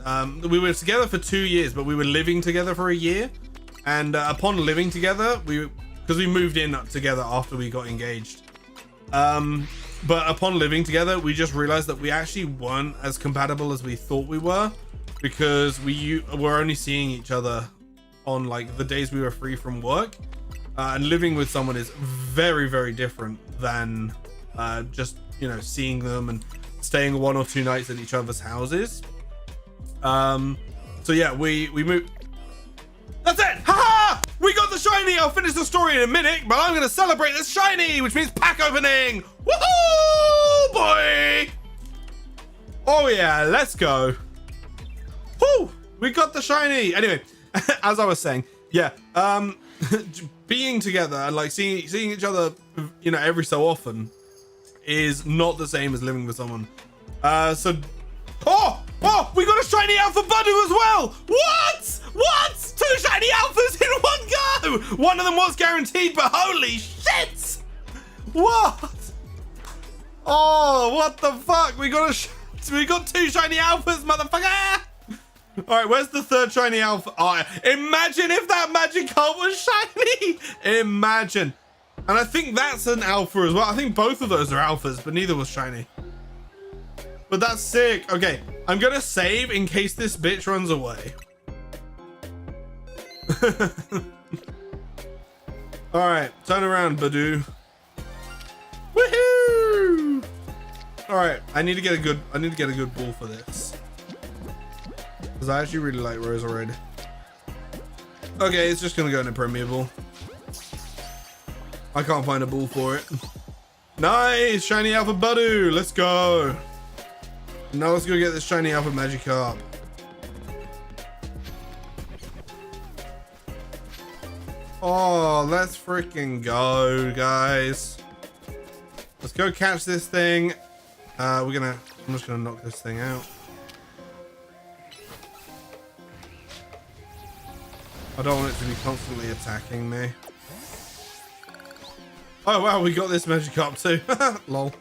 we were together for 2 years, but we were living together for a year. And upon living together, because we moved in together after we got engaged. But upon living together, we just realized that we actually weren't as compatible as we thought we were, because we were only seeing each other on like the days we were free from work. And living with someone is very, very different than just, you know, seeing them and staying 1 or 2 nights at each other's houses. So yeah, we moved. That's it! Haha! We got the shiny! I'll finish the story in a minute, but I'm gonna celebrate this shiny, which means pack opening! Woohoo, boy! Oh yeah, let's go. Woo! We got the shiny! Anyway, as I was saying, yeah, being together and like seeing each other, you know, every so often is not the same as living with someone. Oh, we got a shiny alpha Budu as well. What? 2 shiny alphas in one go. One of them was guaranteed, but holy shit. What? Oh, what the fuck? We got two shiny alphas, motherfucker. All right, where's the third shiny alpha? Oh, imagine if that Magikarp was shiny. Imagine. And I think that's an alpha as well. I think both of those are alphas, but neither was shiny. But that's sick. Okay, I'm gonna save in case this bitch runs away. All right, turn around, Badoo. Woohoo! All right, I need to get a good ball for this. Because I actually really like Rose already. Okay, it's just gonna go in impermeable. I can't find a ball for it. Nice, shiny alpha Badoo. Let's go. Now let's go get this shiny alpha Magikarp. Oh, let's freaking go, guys. Let's go catch this thing. I'm just gonna knock this thing out. I don't want it to be constantly attacking me. Oh wow, we got this Magikarp too. Lol.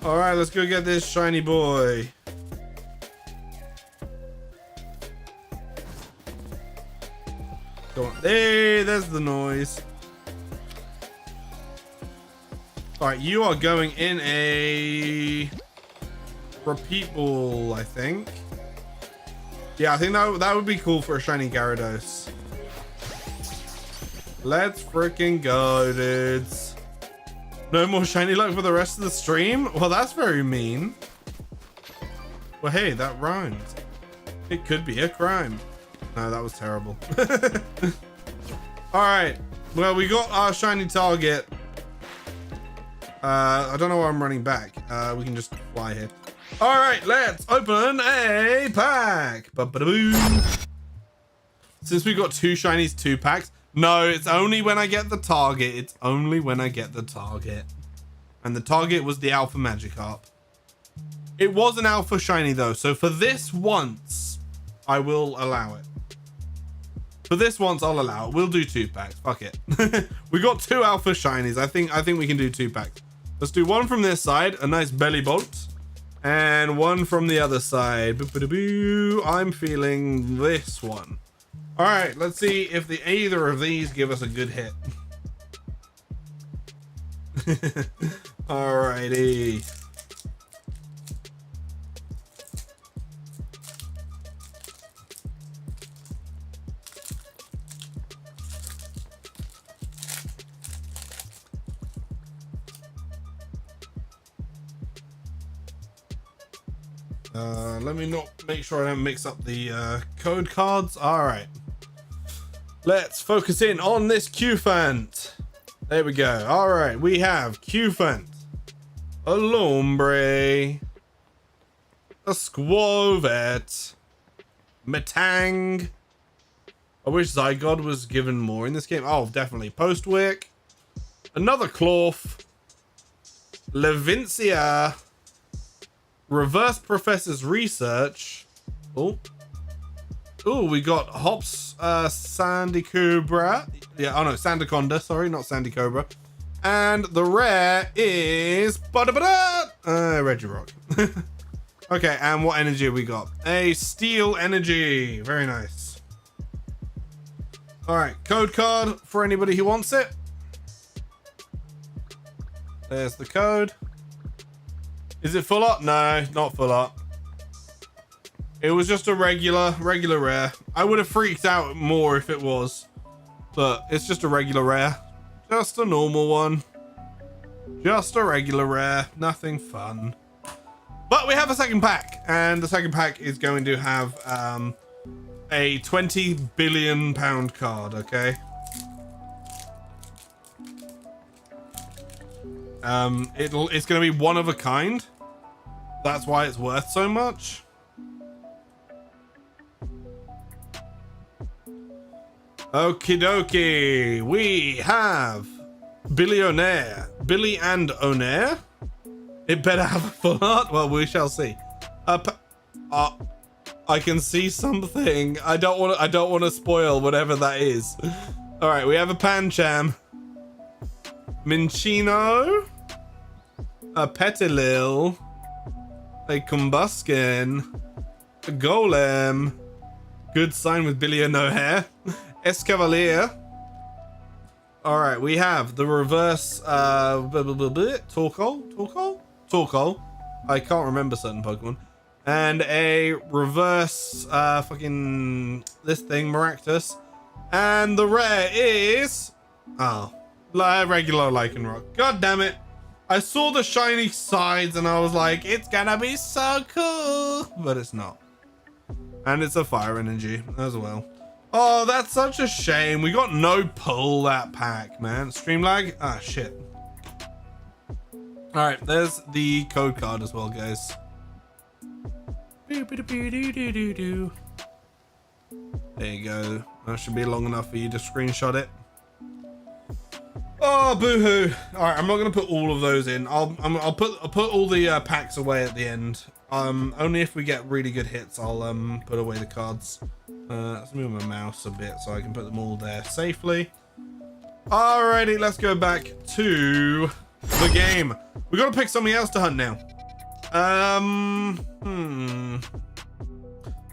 Alright, let's go get this shiny boy. Go on. Hey, there's the noise. Alright, you are going in a repeat ball, I think. Yeah, I think that would be cool for a shiny Gyarados. Let's freaking go, dudes. No more shiny luck for the rest of the stream? Well, that's very mean. Well, hey, that rhymed. It could be a crime. No, that was terrible. All right. Well, we got our shiny target. I don't know why I'm running back. We can just fly here. All right, let's open a pack. Ba-ba-da-boo. Since we got two shinies, 2 packs. No, it's only when I get the target. It's only when I get the target. And the target was the alpha Magikarp. It was an alpha shiny though, so for this once, I will allow it. For this once, I'll allow it. We'll do 2 packs. Fuck it. We got 2 alpha shinies. I think we can do 2 packs. Let's do one from this side, a nice belly bolt, and one from the other side. Boo-boo-boo. I'm feeling this one. All right, let's see if either of these give us a good hit. Alrighty. Let me not make sure I don't mix up the code cards. All right. Let's focus in on this Q-Fant. There we go. All right, we have Q-Fant, a Lombre, a Squovet, Metang. I wish Zygarde was given more in this game. Oh, definitely. Postwick, another Clorf, Levincia, Reverse Professor's Research. Oh, we got Hops, Sandy Cobra. Yeah, oh no, Sandaconda, sorry, not Sandy Cobra. And the rare is Regirock. Okay, and what energy have we got? A Steel Energy. Very nice. All right, code card for anybody who wants it. There's the code. Is it full up? No, not full up. It was just a regular rare. I would have freaked out more if it was, but it's just a regular rare. Just a normal one. Just a regular rare. Nothing fun. But we have a second pack, and the second pack is going to have a 20 billion pound card, okay? It's going to be one of a kind. That's why it's worth so much. Okie dokie, we have Billionaire, Billy and Onair. It better have a full art. Well, we shall see. I can see something. I don't want to spoil whatever that is. All right, we have a Pancham, Minchino, a Petilil, a Combuskin, a Golem, good sign with Billy and no hair, Escavalier. All right, we have the reverse Torkoal. I can't remember certain Pokemon. And a reverse fucking this thing, Maractus. And the rare is regular Lycanroc. God damn it. I saw the shiny sides and I was like, it's gonna be so cool. But it's not. And it's a fire energy as well. Oh, that's such a shame. We got no pull that pack, man. Stream lag? Ah, shit. All right, there's the code card as well, guys. There you go. That should be long enough for you to screenshot it. Oh, boo-hoo. All right, I'm not gonna put all of those in. I'll put all the packs away at the end. Only if we get really good hits, I'll put away the cards. Let's move my mouse a bit so I can put them all there safely. Alrighty, let's go back to the game. We gotta pick something else to hunt now.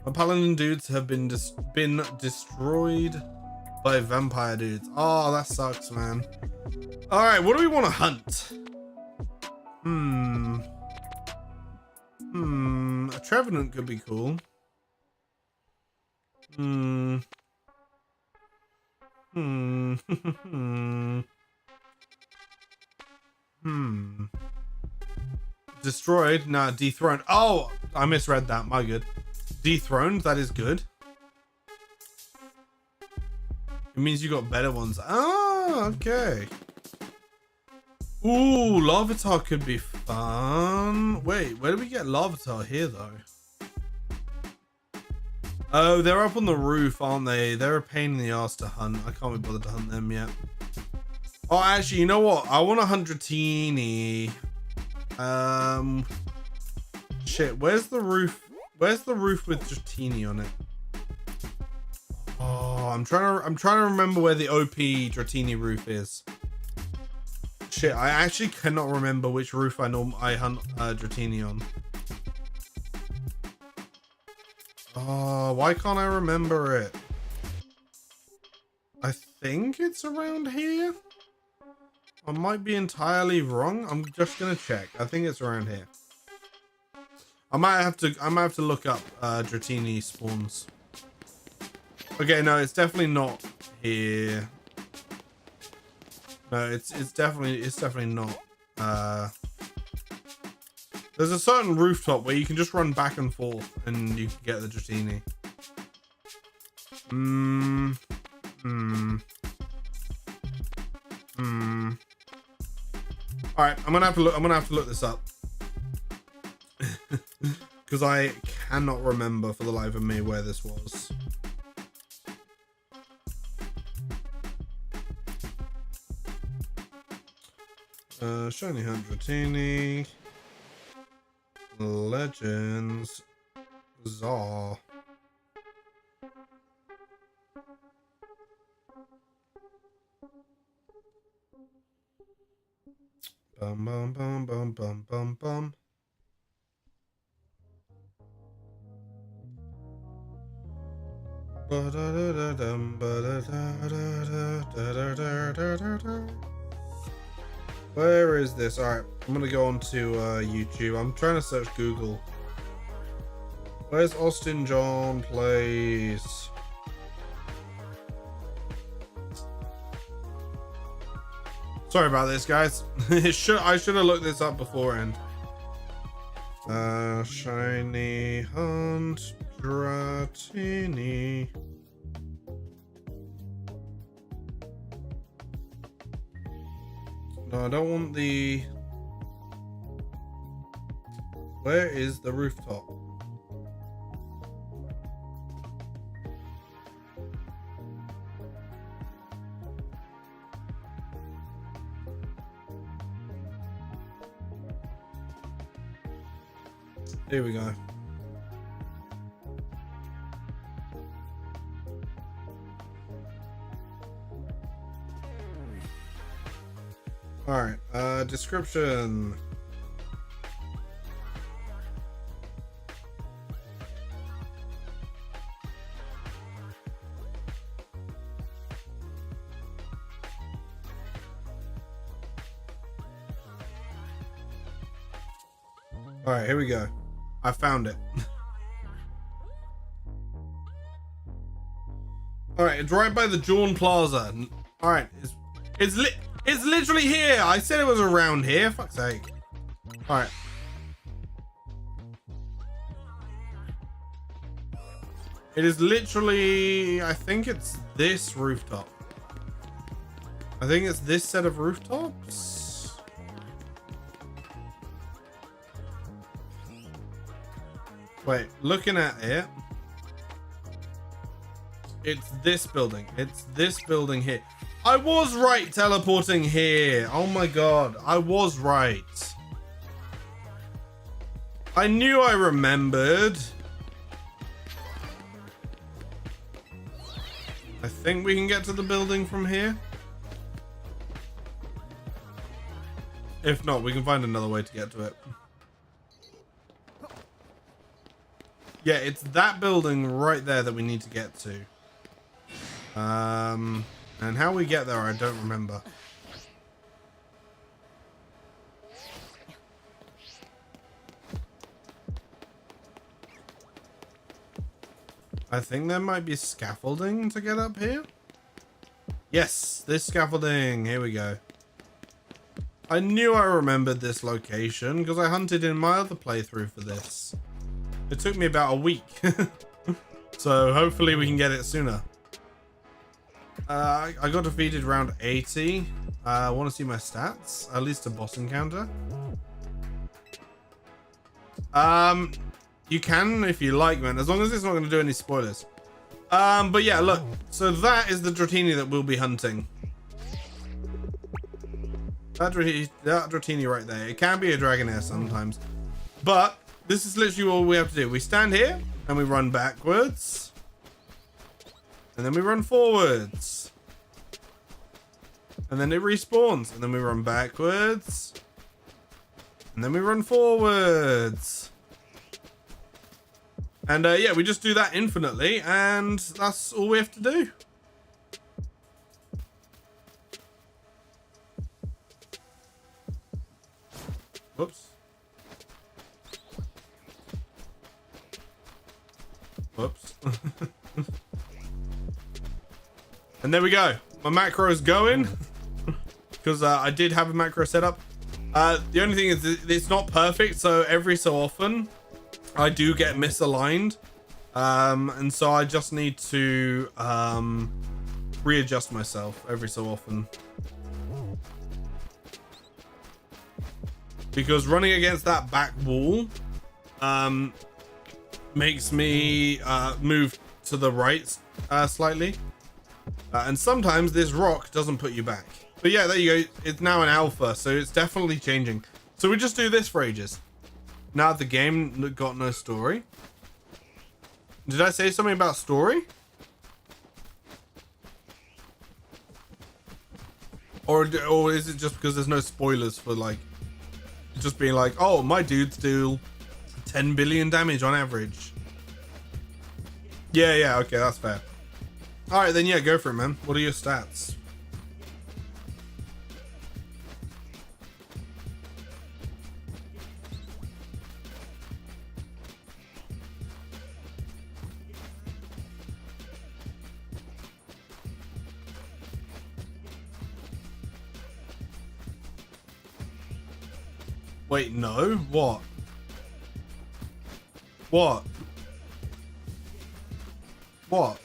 My paladin dudes have been destroyed by vampire dudes. Oh, that sucks, man. All right, what do we want to hunt? A Trevenant could be cool. Destroyed? Nah, dethroned. Oh, I misread that. My good. Dethroned, that is good. It means you got better ones. Ah, okay. Ooh, Larvitar could be fun. Wait, where do we get Larvitar here, though? Oh, they're up on the roof, aren't they? They're a pain in the ass to hunt. I can't be bothered to hunt them yet. Oh, actually, you know what? I want a Dratini. Shit, where's the roof? Where's the roof with Dratini on it? Oh, I'm trying to remember where the OP Dratini roof is. Shit, I actually cannot remember which roof I hunt Dratini on. Oh, why can't I remember it? I think it's around here. I might be entirely wrong. I'm just gonna check. I think it's around here. I might have to look up Dratini spawns. Okay, no, it's definitely not here. No, it's definitely not. There's a certain rooftop where you can just run back and forth and you can get the Dratini. All right, I'm gonna have to look this up because I cannot remember for the life of me where this was. Shiny Hunt Dratini. Legends ZA. Bum bum bum bum bum bum bum. Where is this? All right, I'm gonna go on to YouTube. I'm trying to search Google. Where's Austin John Plays? Sorry about this, guys. I should have looked this up beforehand. Shiny Hunt Dratini. No, I don't want the... Where is the rooftop? Here we go. All right, description. All right, here we go. I found it. All right, it's right by the Jawn Plaza. All right, it's literally here. I said it was around here. Fuck's sake. All right. It is literally, I think it's this rooftop. I think it's this set of rooftops. Wait, looking at it, it's this building. It's this building here. I was right teleporting here. Oh my god, I was right. I knew I remembered. I think we can get to the building from here. If not, we can find another way to get to it. Yeah, it's that building right there that we need to get to. And how we get there, I don't remember. I think there might be scaffolding to get up here. Yes, this scaffolding. Here we go. I knew I remembered this location because I hunted in my other playthrough for this. It took me about a week. So hopefully we can get it sooner. I got defeated round 80. I want to see my stats. At least a boss encounter. You can if you like, man, as long as it's not going to do any spoilers. But yeah, look. So that is the Dratini that we'll be hunting. That Dratini right there. It can be a Dragonair sometimes. But this is literally all we have to do. We stand here and we run backwards. And then we run forwards. And then it respawns. And then we run backwards. And then we run forwards. And yeah, we just do that infinitely, and that's all we have to do. Whoops. Whoops. And there we go. My macro is going because I did have a macro set up. The only thing is it's not perfect, so every so often I do get misaligned, and so I just need to readjust myself every so often, because running against that back wall makes me move to the right slightly, and sometimes this rock doesn't put you back. But yeah, there you go. It's now an alpha, so it's definitely changing. So we just do this for ages. Now the game got no story. Did I say something about story? Or is it just because there's no spoilers for like, just being like, oh, my dudes do 10 billion damage on average. Yeah, okay, that's fair. All right, then yeah, go for it, man. What are your stats? Wait, no? What? What? What?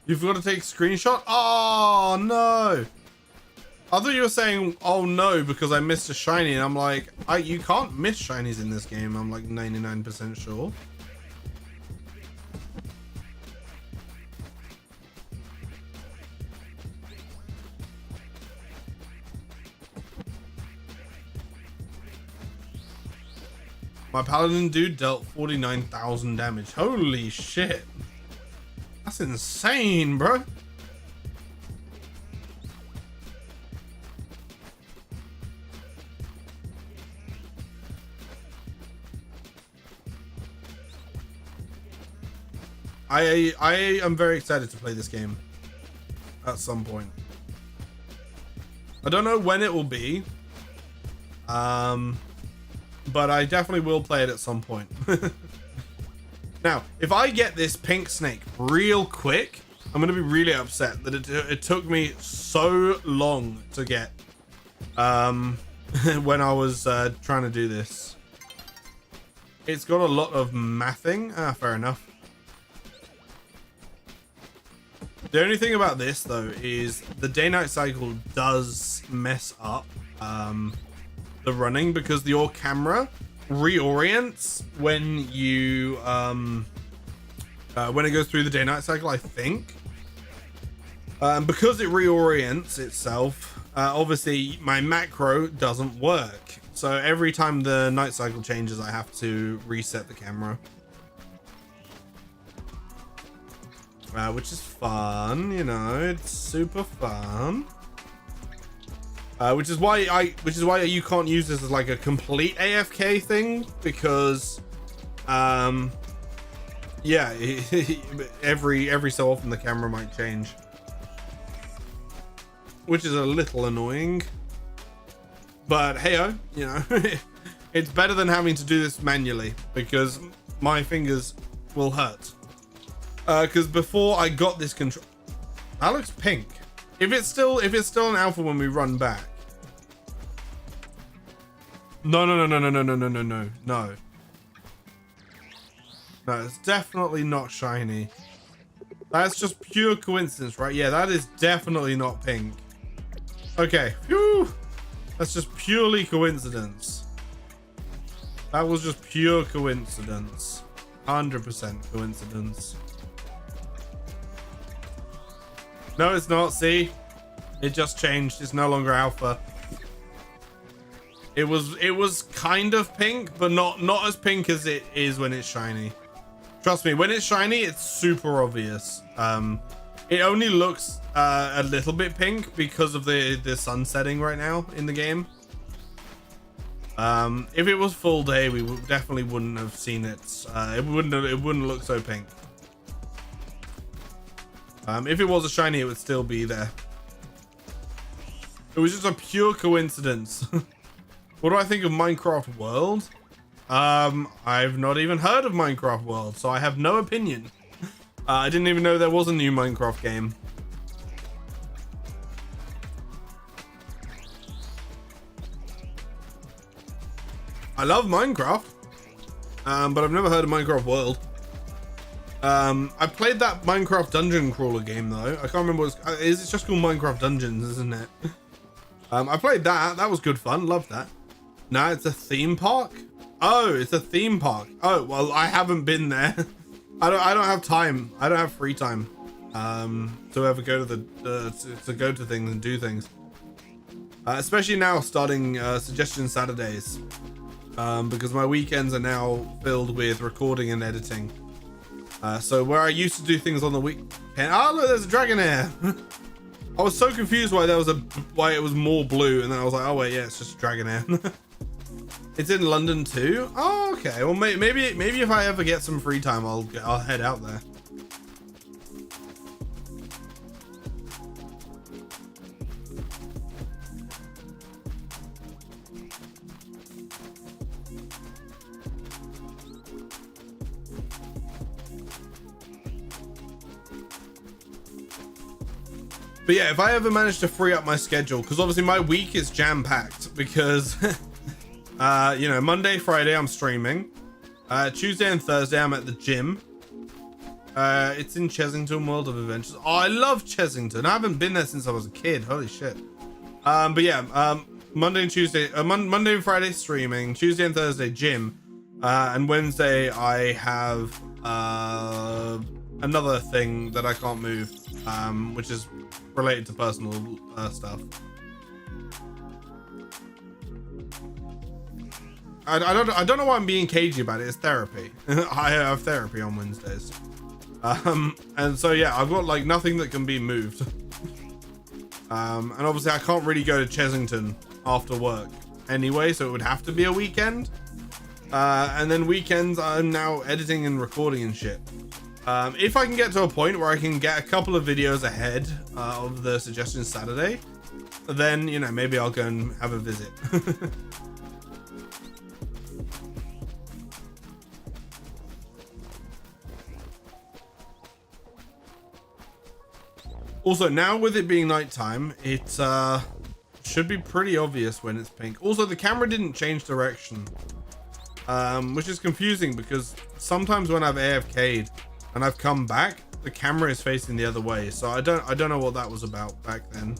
You've got to take a screenshot? Oh, no. I thought you were saying, oh, no, because I missed a shiny. And I'm like, you can't miss shinies in this game. I'm like 99% sure. My paladin dude dealt 49,000 damage. Holy shit. That's insane, bro. I am very excited to play this game at some point. I don't know when it will be, but I definitely will play it at some point. Now, if I get this pink snake real quick, I'm going to be really upset that it took me so long to get when I was trying to do this. It's got a lot of mathing. Fair enough. The only thing about this, though, is the day-night cycle does mess up the running because your camera reorients when you when it goes through the day-night cycle, I think. Because it reorients itself, obviously my macro doesn't work. So every time the night cycle changes, I have to reset the camera. Which is fun, you know, it's super fun. Which is why you can't use this as like a complete AFK thing, because yeah, every so often the camera might change, which is a little annoying. But hey-oh, you know, it's better than having to do this manually because my fingers will hurt. Because before I got this control, that looks pink. If it's still an alpha when we run back. No. No, it's definitely not shiny. That's just pure coincidence, right? Yeah, that is definitely not pink. Okay, phew. That's just purely coincidence. That was just pure coincidence. 100% coincidence. No, it's not. See, it just changed. It's no longer alpha. It was kind of pink, but not as pink as it is when it's shiny. Trust me, when it's shiny, it's super obvious. It only looks a little bit pink because of the sun setting right now in the game. If it was full day, we definitely wouldn't have seen it. It wouldn't look so pink. If it was a shiny, it would still be there. It was just a pure coincidence. What do I think of Minecraft World? I've not even heard of Minecraft World, so I have no opinion. I didn't even know there was a new Minecraft game. I love Minecraft, but I've never heard of Minecraft World. I played that Minecraft Dungeon Crawler game though. I can't remember what it's just called Minecraft Dungeons, isn't it? I played that. That was good fun. Loved that. No, it's a theme park. Oh, it's a theme park. Oh, well, I haven't been there. I don't have time. I don't have free time to ever go to to go to things and do things. Especially now starting suggestion Saturdays, because my weekends are now filled with recording and editing. So where I used to do things on the weekend. Oh look, there's a dragon here. I was so confused why it was more blue, and then I was like, oh wait, yeah, it's just a dragon here. It's in London too. Oh, okay. Well, maybe if I ever get some free time, I'll head out there. But yeah, if I ever manage to free up my schedule, because obviously my week is jam-packed because you know, Monday, Friday I'm streaming. Tuesday and Thursday I'm at the gym. It's in Chessington, World of Adventures. Oh, I love Chessington. I haven't been there since I was a kid. Holy shit. But yeah, Monday and Tuesday, Monday and Friday streaming. Tuesday and Thursday gym. And Wednesday I have another thing that I can't move, which is related to personal stuff. I don't know why I'm being cagey about it. It's therapy. I have therapy on Wednesdays. And so yeah, I've got like nothing that can be moved. And obviously I can't really go to Chessington after work anyway, so it would have to be a weekend. And then weekends I'm now editing and recording and shit. If I can get to a point where I can get a couple of videos ahead of the suggestion Saturday, then, you know, maybe I'll go and have a visit. Also, now with it being nighttime, it should be pretty obvious when it's pink. Also, the camera didn't change direction, which is confusing because sometimes when I've AFK'd and I've come back, the camera is facing the other way. So I don't know what that was about back then.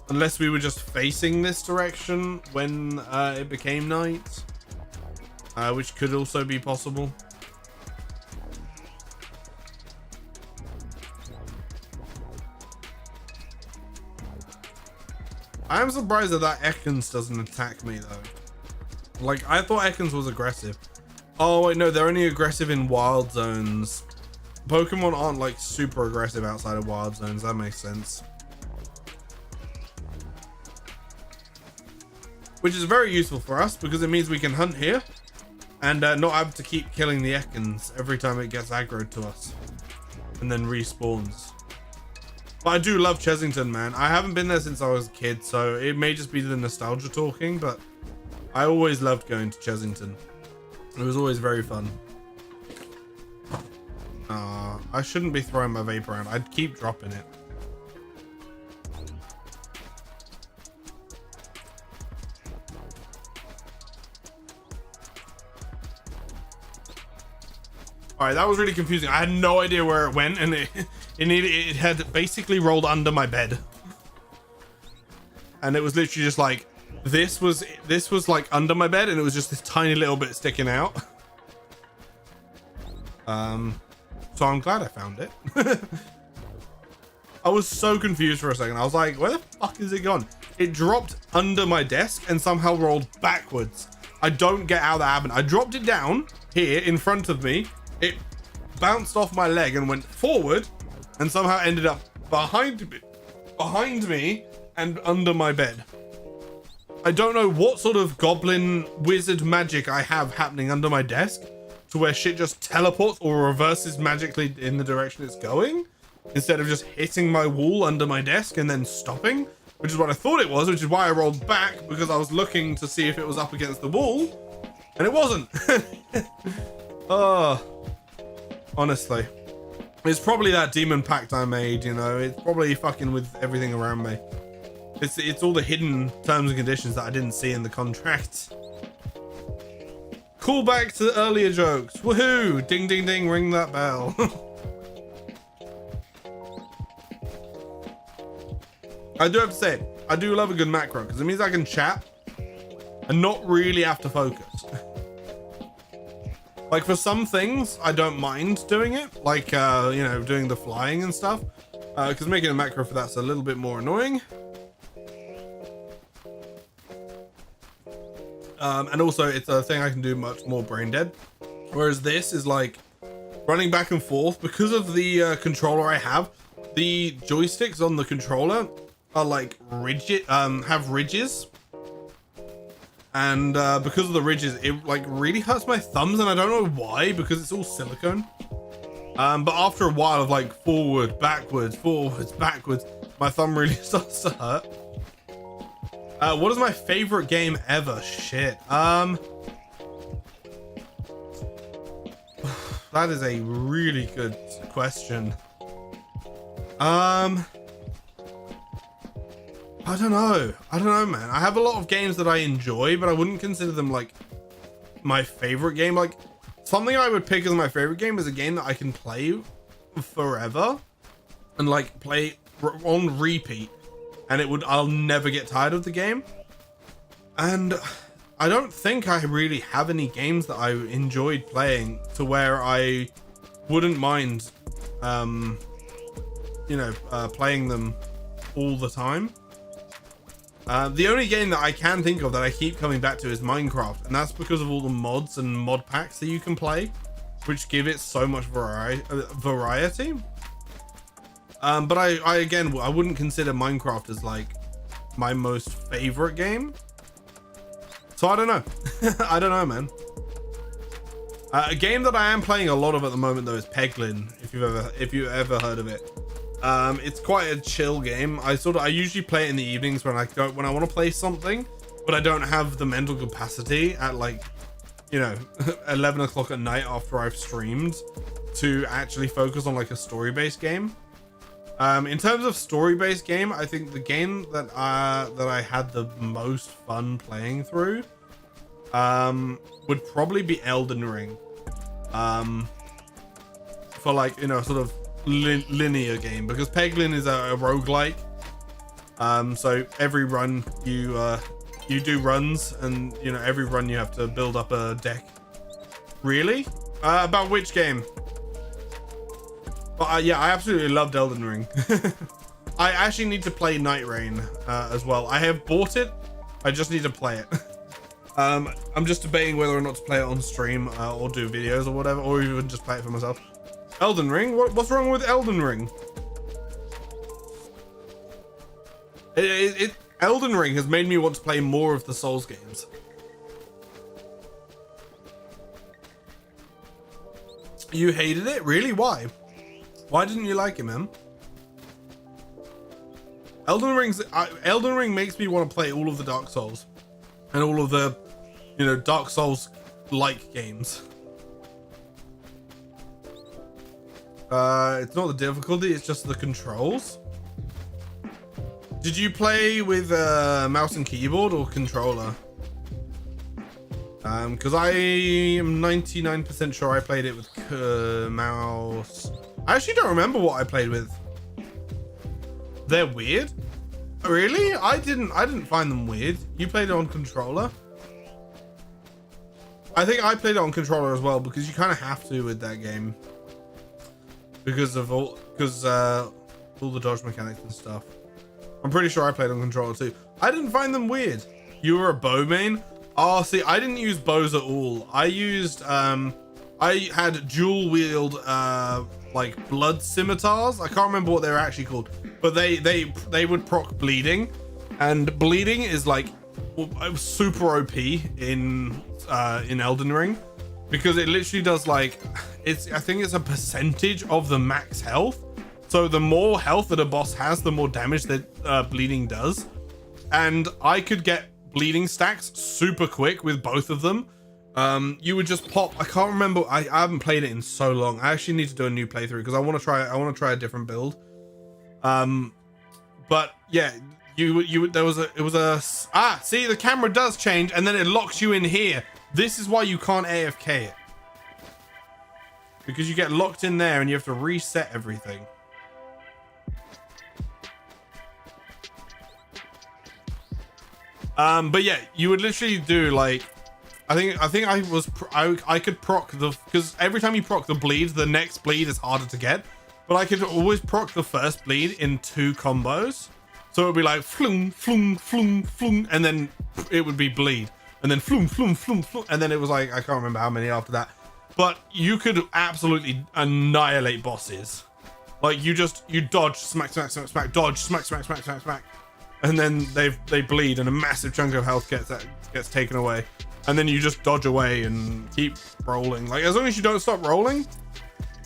Unless we were just facing this direction when it became night, which could also be possible. I am surprised that Ekans doesn't attack me though. Like, I thought Ekans was aggressive. Oh wait, no, they're only aggressive in wild zones. Pokemon aren't like super aggressive outside of wild zones. That makes sense. Which is very useful for us because it means we can hunt here and not have to keep killing the Ekans every time it gets aggroed to us and then respawns. But I do love Chessington, man. I haven't been there since I was a kid, so it may just be the nostalgia talking, but I always loved going to Chessington. It was always very fun. I shouldn't be throwing my vape around. I'd keep dropping it. All right, that was really confusing. I had no idea where it went, and it had basically rolled under my bed, and it was literally just like this was like under my bed, and it was just this tiny little bit sticking out. So I'm glad I found it. I was so confused for a second. I was like, where the fuck is it gone? It dropped under my desk and somehow rolled backwards. I don't get how that happened. I dropped it down here in front of me. It bounced off my leg and went forward and somehow ended up behind me and under my bed. I don't know what sort of goblin wizard magic I have happening under my desk to where shit just teleports or reverses magically in the direction it's going instead of just hitting my wall under my desk and then stopping, which is what I thought it was, which is why I rolled back, because I was looking to see if it was up against the wall and it wasn't. Oh, honestly, it's probably that demon pact I made, you know. It's probably fucking with everything around me. It's all the hidden terms and conditions that I didn't see in the contract. Call back to the earlier jokes. Woohoo! Ding ding ding, ring that bell. I do have to say, I do love a good macro because it means I can chat and not really have to focus. Like, for some things, I don't mind doing it, like, you know, doing the flying and stuff, because making a macro for that's a little bit more annoying. And also, it's a thing I can do much more brain dead. Whereas this is like running back and forth. Because of the controller I have, the joysticks on the controller are like rigid, have ridges. And because of the ridges, it like really hurts my thumbs, and I don't know why, because it's all silicone. But after a while of like forward, backwards, my thumb really starts to hurt. What is my favorite game ever? Shit. That is a really good question. I don't know, man. I have a lot of games that I enjoy, but I wouldn't consider them like my favorite game. Like, something I would pick as my favorite game is a game that I can play forever and like play on repeat, and I'll never get tired of the game. And I don't think I really have any games that I enjoyed playing to where I wouldn't mind, you know, playing them all the time. The only game that I can think of that I keep coming back to is Minecraft, and that's because of all the mods and mod packs that you can play, which give it so much variety. But I wouldn't consider Minecraft as like my most favorite game. So I don't know. I don't know, man. A game that I am playing a lot of at the moment though is Peglin, if you've ever heard of it. It's quite a chill game. I usually play it in the evenings when I want to play something, but I don't have the mental capacity at like, you know, 11 o'clock at night after I've streamed to actually focus on like a story-based game. In terms of story-based game, I think the game that I had the most fun playing through would probably be Elden Ring. For like, you know, sort of linear game, because Peglin is a roguelike. So every run you do runs, and you know, every run you have to build up a deck. Really? About which game? But yeah, I absolutely loved Elden Ring. I actually need to play Night Rain as well. I have bought it. I just need to play it. I'm just debating whether or not to play it on stream or do videos or whatever, or even just play it for myself. Elden Ring? What's wrong with Elden Ring? Elden Ring has made me want to play more of the Souls games. You hated it? Really? Why? Why didn't you like it, man? Elden Ring makes me want to play all of the Dark Souls and all of the, you know, Dark Souls like games. It's not the difficulty, it's just the controls. Did you play with mouse and keyboard or controller? Because I am 99% sure I played it with mouse. I actually don't remember what I played with. They're weird. Really? I didn't find them weird. You played it on controller? I think I played it on controller as well, because you kind of have to with that game. Because all the dodge mechanics and stuff. I'm pretty sure I played on controller too. I didn't find them weird. You were a bow main? Oh, see, I didn't use bows at all. I used, I had dual wield, like blood scimitars. I can't remember what they were actually called, but they would proc bleeding, and bleeding is like super OP in Elden Ring, because it literally does like, I think it's a percentage of the max health. So the more health that a boss has, the more damage that bleeding does. And I could get bleeding stacks super quick with both of them. You would just pop. I can't remember. I haven't played it in so long. I actually need to do a new playthrough because I want to try a different build. But yeah, see, the camera does change and then it locks you in here. This is why you can't AFK it, because you get locked in there and you have to reset everything. But yeah, you would literally do like, I think I could proc because every time you proc the bleed, the next bleed is harder to get, but I could always proc the first bleed in 2 combos. So it would be like flung, flung, flung, flung, and then it would be bleed, and then flung, flung, flung, flung, and then it was like, I can't remember how many after that, but you could absolutely annihilate bosses. Like you dodge, smack, smack, smack, smack, dodge, smack, smack, smack, smack, smack. And then they bleed and a massive chunk of health gets taken away, and then you just dodge away and keep rolling. Like, as long as you don't stop rolling,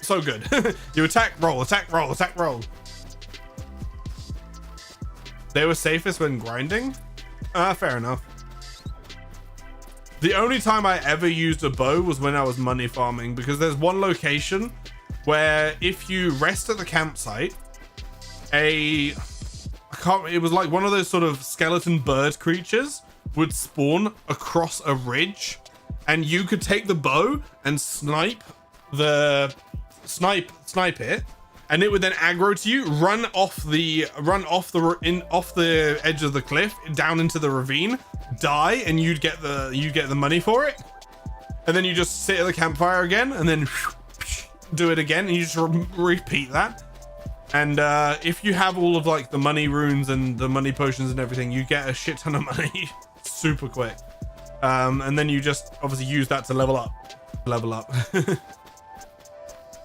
so good. You attack, roll, attack, roll, attack, roll. They were safest when grinding. Fair enough. The only time I ever used a bow was when I was money farming, because there's one location where if you rest at the campsite, it was like one of those sort of skeleton bird creatures would spawn across a ridge, and you could take the bow and snipe it, and it would then aggro to you, run off the edge of the cliff down into the ravine, die, and you'd get the money for it, and then you just sit at the campfire again and then do it again, and you just repeat that. And if you have all of like the money runes and the money potions and everything, you get a shit ton of money super quick. And then you just obviously use that to level up.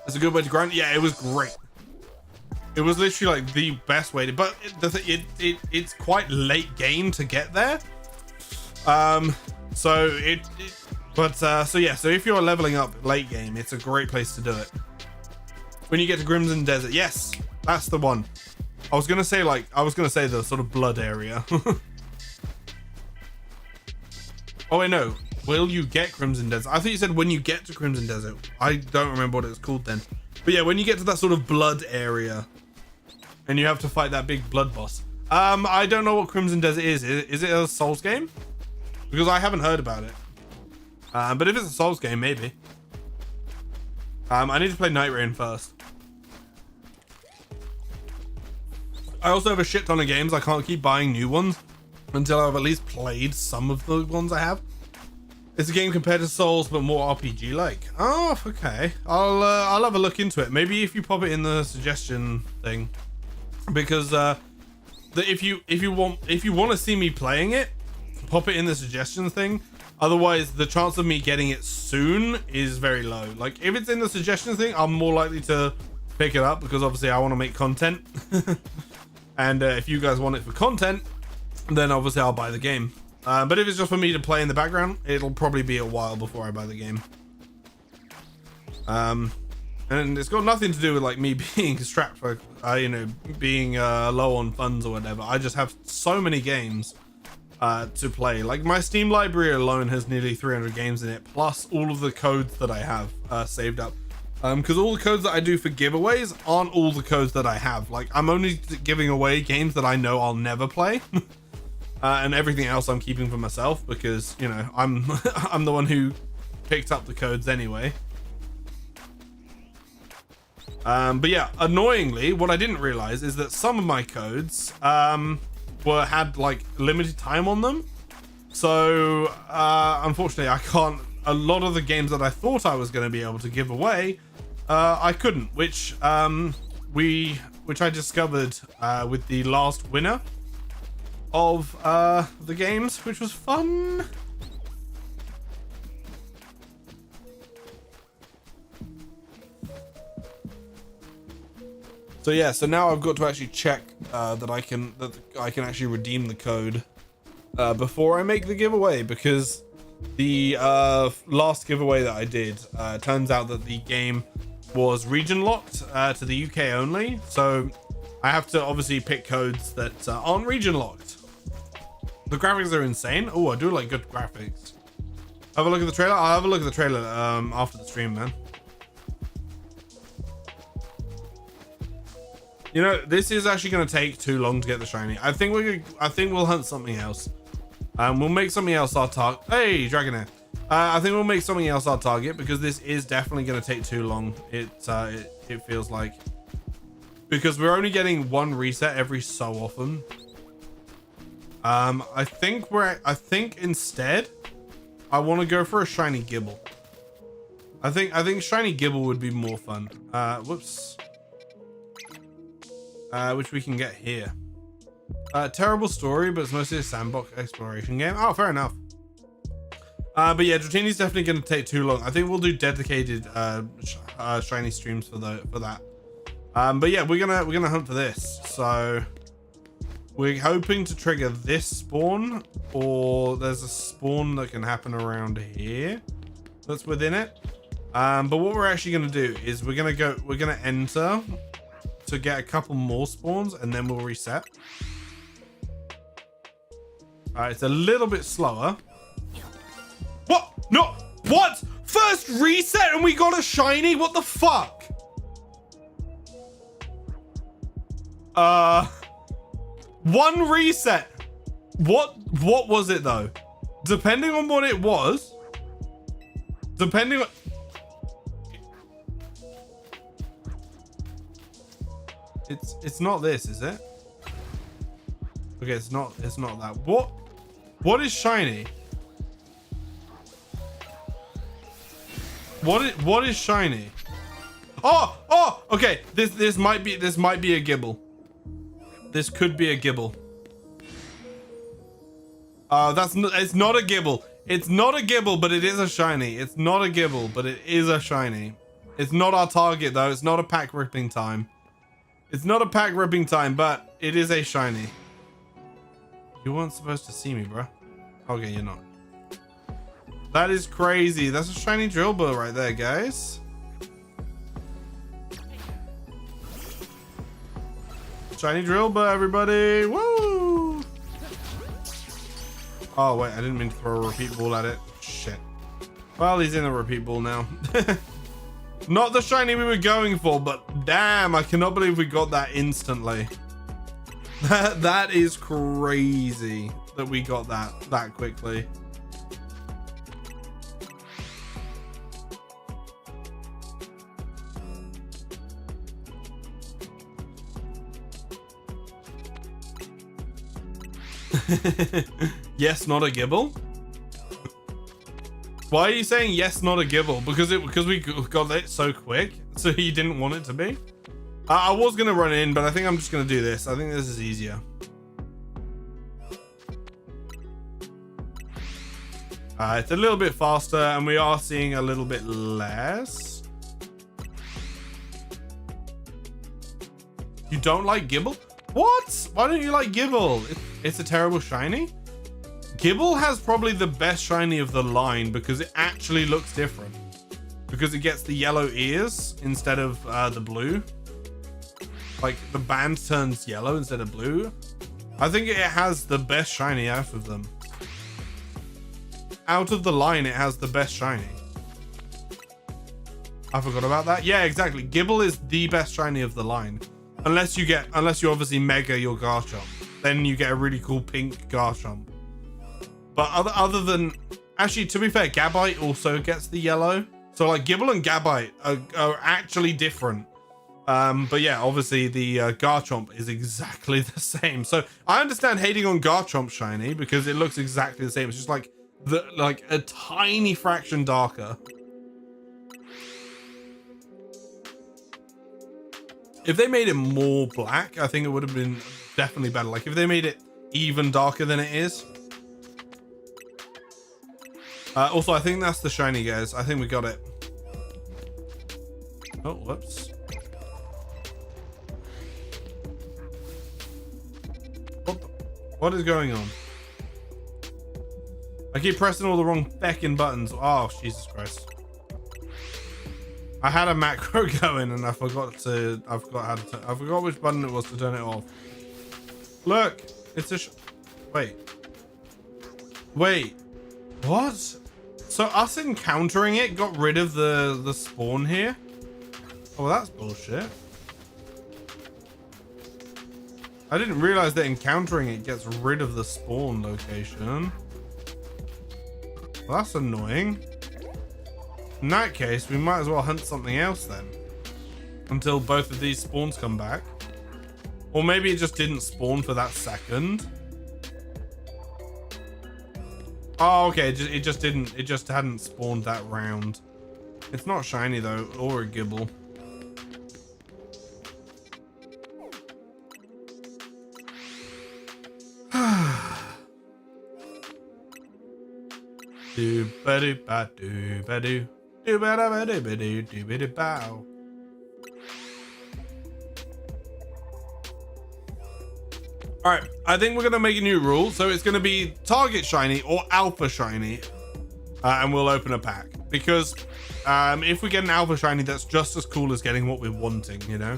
It's a good way to grind. Yeah, it was great. It was literally like the best way to, but it's quite late game to get there. So But so yeah, so if you're leveling up late game, it's a great place to do it. When you get to Crimson Desert, yes, that's the one. I was gonna say the sort of blood area. Oh wait, no. Will you get Crimson Desert? I thought you said when you get to Crimson Desert. I don't remember what it was called then. But yeah, when you get to that sort of blood area and you have to fight that big blood boss. I don't know what Crimson Desert is. Is it a Souls game? Because I haven't heard about it. But if it's a Souls game, maybe. I need to play Night Rain first. I also have a shit ton of games. I can't keep buying new ones until I've at least played some of the ones I have. It's a game compared to Souls, but more RPG like. Oh, okay. I'll have a look into it. Maybe if you pop it in the suggestion thing, because if you want to see me playing it, pop it in the suggestion thing. Otherwise, the chance of me getting it soon is very low. Like if it's in the suggestion thing, I'm more likely to pick it up because obviously I want to make content. And if you guys want it for content, then obviously I'll buy the game. But if it's just for me to play in the background, it'll probably be a while before I buy the game. And it's got nothing to do with like me being strapped for, being low on funds or whatever. I just have so many games to play. Like my Steam library alone has nearly 300 games in it, plus all of the codes that I have saved up. Because all the codes that I do for giveaways aren't all the codes that I have. Like I'm only giving away games that I know I'll never play. And everything else I'm keeping for myself because, you know, I'm I'm the one who picked up the codes anyway. But yeah, annoyingly, what I didn't realize is that some of my codes had like limited time on them. So unfortunately, I can't. A lot of the games that I thought I was going to be able to give away, I couldn't. Which I discovered with the last winner of the games, which was fun. So yeah, so now I've got to actually check that I can actually redeem the code before I make the giveaway, because the last giveaway that I did turns out that the game was region locked to the UK only, so I have to obviously pick codes that aren't region locked. The graphics are insane. Oh, I do like good graphics. Have a look at the trailer. I'll have a look at the trailer after the stream, man. You know, this is actually going to take too long to get the shiny. I think we'll hunt something else. We'll make something else our target. Hey, Dragonair. I think we'll make something else our target because this is definitely going to take too long. It feels like, because we're only getting one reset every so often. I think instead I want to go for a shiny Gibble. I think shiny Gibble would be more fun. Whoops. Which we can get here. Terrible story, but it's mostly a sandbox exploration game. Oh, fair enough. But yeah, Dratini's definitely going to take too long. I think we'll do dedicated shiny streams for that. But yeah, we're gonna hunt for this. So we're hoping to trigger this spawn, or there's a spawn that can happen around here that's within it. But what we're actually gonna do is we're gonna enter to get a couple more spawns, and then we'll reset. It's a little bit slower. What? No, what? First reset and we got a shiny? What the fuck? One reset. What was it though? Depending on what it was, it's not this, is it? Okay, it's not that. What is shiny? What is shiny? Oh, okay. This might be a Gibble. This could be a Gibble. It's not a Gibble. It's not a Gibble, but it is a shiny. It's not a Gibble, but it is a shiny. It's not our target though. It's not a pack ripping time. It's not a pack ripping time, but it is a shiny. You weren't supposed to see me, bro. Okay, you're not. That is crazy. That's a shiny drill ball right there, guys. Shiny drill ball, everybody. Woo! Oh, wait. I didn't mean to throw a repeat ball at it. Shit. Well, he's in a repeat ball now. Not the shiny we were going for, but damn, I cannot believe we got that instantly. That is crazy that we got that quickly. Yes, not a Gibble. Why are you saying yes, not a Gibble? Because we got it so quick, so you didn't want it to be. I was gonna run in, but I think I'm just gonna do this. I think this is easier. It's a little bit faster, and we are seeing a little bit less. You don't like Gibble? What? Why don't you like Gibble? It's a terrible shiny. Gibble has probably the best shiny of the line because it actually looks different. Because it gets the yellow ears instead of the blue. Like the band turns yellow instead of blue. I think it has the best shiny out of them. Out of the line, it has the best shiny. I forgot about that. Yeah, exactly. Gibble is the best shiny of the line. Unless you obviously mega your Garchomp. Then you get a really cool pink Garchomp. But other than, actually, to be fair, Gabite also gets the yellow. So like Gibble and Gabite are actually different. But yeah, obviously the Garchomp is exactly the same. So I understand hating on Garchomp shiny because it looks exactly the same. It's just like a tiny fraction darker. If they made it more black, I think it would have been definitely better. Like if they made it even darker than it is. Also, I think that's the shiny, guys. I think we got it. Oh, whoops. What is going on? I keep pressing all the wrong feckin' buttons. Oh, Jesus Christ. I had a macro going and I forgot which button it was to turn it off. Look, it's a wait. What? So us encountering it got rid of the spawn here? Oh, that's bullshit. I didn't realize that encountering it gets rid of the spawn location. Well, that's annoying. In that case, we might as well hunt something else then. Until both of these spawns come back. Or maybe it just didn't spawn for that second. Oh, okay. It just hadn't spawned that round. It's not shiny though, or a Gibble. Do ba do ba do ba do do ba da ba do ba do do ba do bow. All right, I think we're gonna make a new rule, so it's gonna be target shiny or alpha shiny, and we'll open a pack because if we get an alpha shiny, that's just as cool as getting what we're wanting, you know.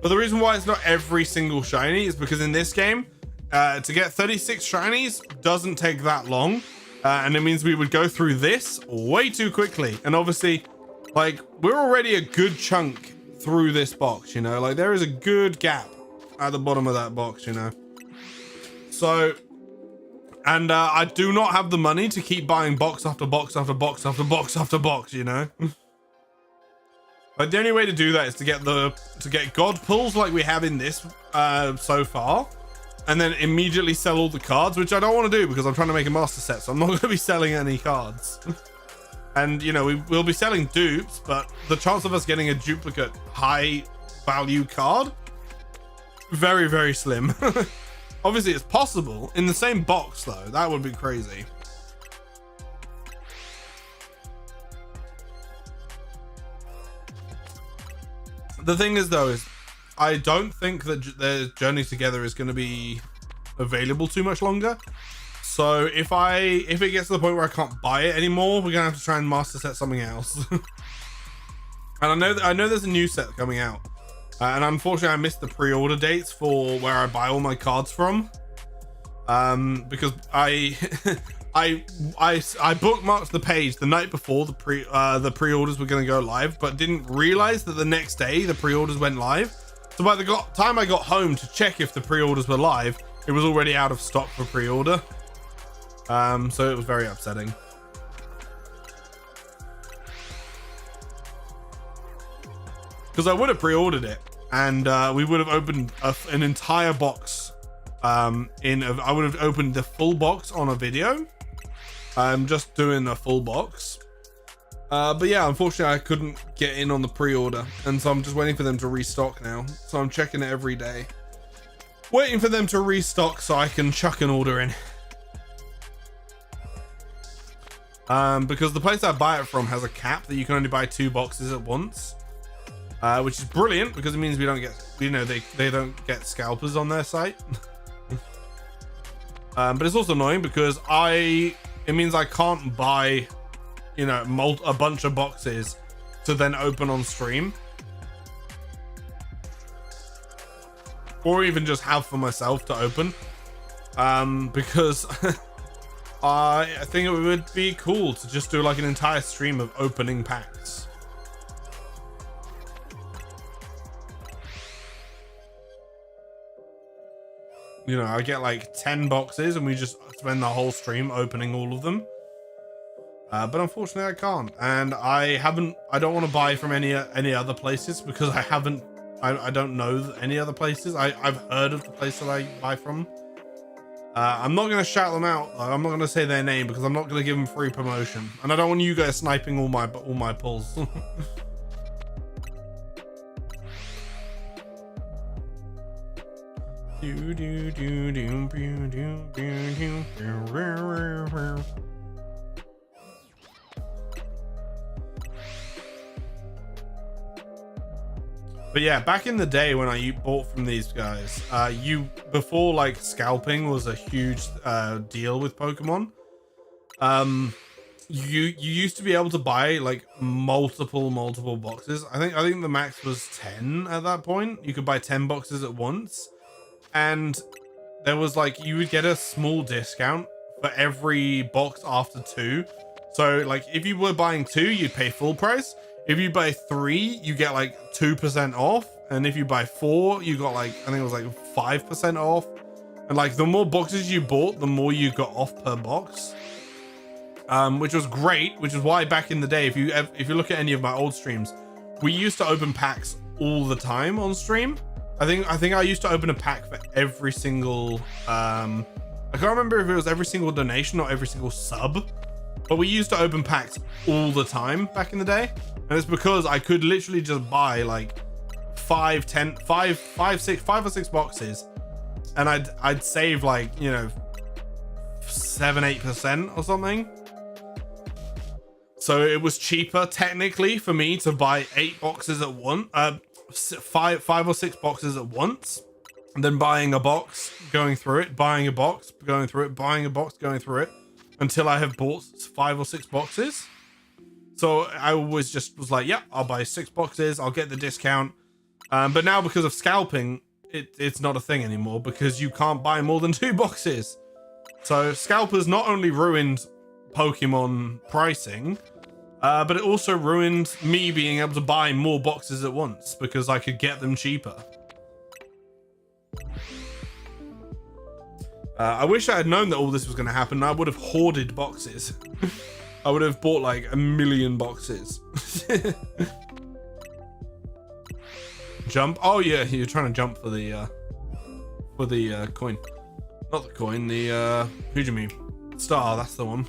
But the reason why it's not every single shiny is because in this game, to get 36 shinies doesn't take that long. And it means we would go through this way too quickly. And obviously, like, we're already a good chunk through this box, you know? Like, there is a good gap at the bottom of that box, you know? So, and I do not have the money to keep buying box after box after box after box after box, you know? But the only way to do that is to get God pulls like we have in this so far. And then immediately sell all the cards, which I don't want to do because I'm trying to make a master set, so I'm not going to be selling any cards. And, you know, we'll be selling dupes, but the chance of us getting a duplicate high value card, very, very slim. Obviously, it's possible. In the same box, though, that would be crazy. The thing is, though, is I don't think that their journey together is going to be available too much longer. So if it gets to the point where I can't buy it anymore, we're gonna have to try and master set something else. And I know there's a new set coming out, and unfortunately I missed the pre-order dates for where I buy all my cards from, because I bookmarked the page the night before the pre-orders were going to go live, but didn't realize that the next day the pre-orders went live. So by the time I got home to check if the pre-orders were live, it was already out of stock for pre-order. So it was very upsetting. Because I would have pre-ordered it, and we would have opened an entire box. I would have opened the full box on a video. Just doing a full box. But yeah, unfortunately I couldn't get in on the pre-order, and so I'm just waiting for them to restock now. So I'm checking it every day, waiting for them to restock so I can chuck an order in. Because the place I buy it from has a cap that you can only buy 2 boxes at once, which is brilliant because it means we don't get, they don't get scalpers on their site. But it's also annoying because it means I can't buy, a bunch of boxes to then open on stream, or even just have for myself to open, because I think it would be cool to just do like an entire stream of opening packs. I get like 10 boxes and we just spend the whole stream opening all of them. But unfortunately I can't, and I don't want to buy from any other places because I don't know any other places. I've heard of the place that I buy from. I'm not going to shout them out. I'm not going to say their name because I'm not going to give them free promotion, and I don't want you guys sniping all my pulls. But yeah, back in the day when I bought from these guys, before like scalping was a huge deal with Pokemon. You used to be able to buy like multiple boxes. I think the max was 10 at that point. You could buy 10 boxes at once, and there was like, you would get a small discount for every box after 2. So like if you were buying 2, you'd pay full price. If you buy 3, you get like 2% off, and if you buy 4, you got like, I think it was like 5% off. And like the more boxes you bought, the more you got off per box, which was great. Which is why back in the day, if you look at any of my old streams, we used to open packs all the time on stream. I think I used to open a pack for every single I can't remember if it was every single donation or every single sub, but we used to open packs all the time back in the day. And it's because I could literally just buy like 5 or 6 boxes, and I'd save like 7-8% or something. So it was cheaper technically for me to buy 8 boxes at once, 5 or 6 boxes at once, and then buying a box, going through it, buying a box, going through it, buying a box, going through it, until I have bought 5 or 6 boxes. So I always just was like, yeah, I'll buy 6 boxes, I'll get the discount. But now because of scalping, it's not a thing anymore because you can't buy more than 2 boxes. So scalpers not only ruined Pokemon pricing, but it also ruined me being able to buy more boxes at once because I could get them cheaper. I wish I had known that all this was going to happen. I would have hoarded boxes. I would have bought like 1 million boxes. Jump. Oh yeah, you're trying to jump for the coin. Not the coin, the who do you mean? Star, that's the one.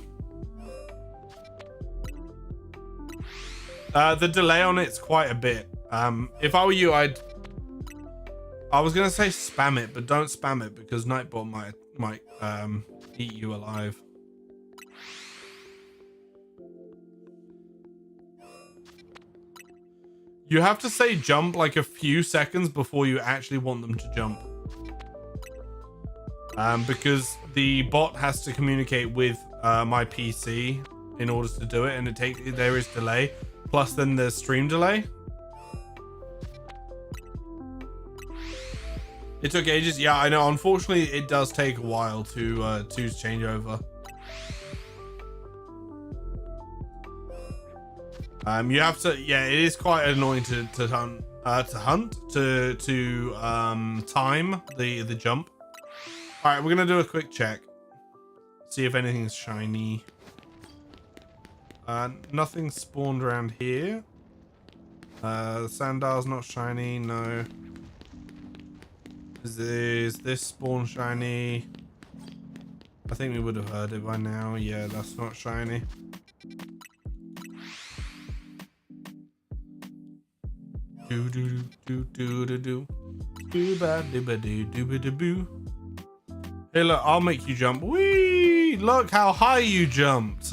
The delay on it's quite a bit. If I were you, I was gonna say spam it, but don't spam it because Nightbot might eat you alive. You have to say jump like a few seconds before you actually want them to jump. because the bot has to communicate with my PC in order to do it, and there is delay. Plus, then there's stream delay. It took ages. Yeah, I know. Unfortunately, it does take a while to change over. You have to. Yeah, it is quite annoying to time the jump. All right, we're gonna do a quick check. See if anything's shiny. Nothing spawned around here. Sandar's not shiny. No. Is this spawn shiny? I think we would have heard it by now. Yeah, that's not shiny. Do do do do do do do ba do ba do do ba do boo. Hey, look! I'll make you jump. Whee! Look how high you jumped.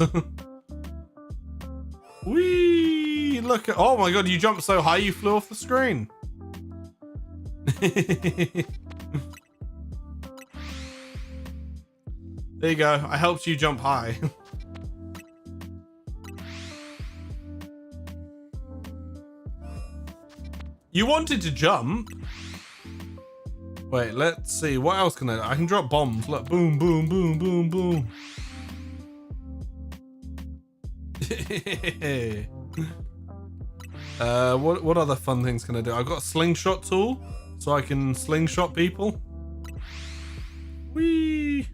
Whee! Look at. Oh my god! You jumped so high you flew off the screen. There you go. I helped you jump high. You wanted to jump. Wait, let's see. What else can I do? I can drop bombs. Look, boom, boom, boom, boom, boom. What other fun things can I do? I've got a slingshot tool, so I can slingshot people. Whee!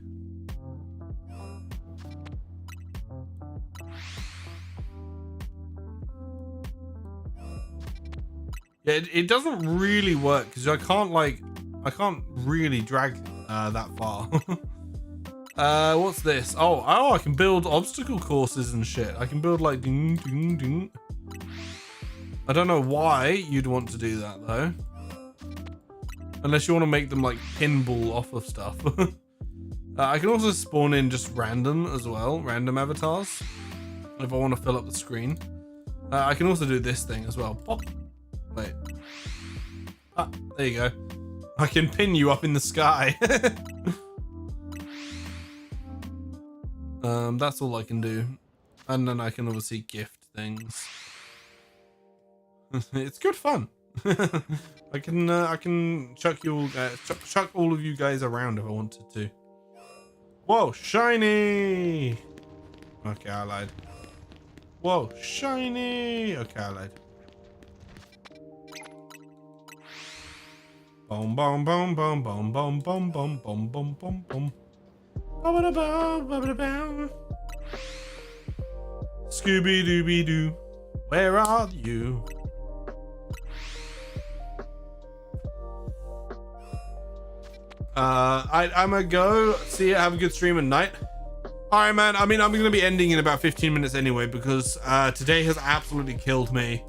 Yeah, it doesn't really work because I can't really drag that far. What's this? Oh, I can build obstacle courses and shit. I can build like ding, ding, ding. I don't know why you'd want to do that though. Unless you want to make them like pinball off of stuff. I can also spawn in just random as well, random avatars. If I want to fill up the screen. I can also do this thing as well. Pop. Wait. Ah, there you go. I can pin you up in the sky. That's all I can do. And then I can obviously gift things. It's good fun. I can chuck you all, chuck all of you guys around if I wanted to. Whoa, shiny! Okay, I lied. Whoa, shiny! Okay, I lied. Boom, boom, boom, boom, boom, boom, boom, boom, boom, boom, boom, boom. Scooby Dooby Doo, where are you? I'm gonna go see you. Have a good stream at night. All right, man. I mean, I'm gonna be ending in about 15 minutes anyway because today has absolutely killed me.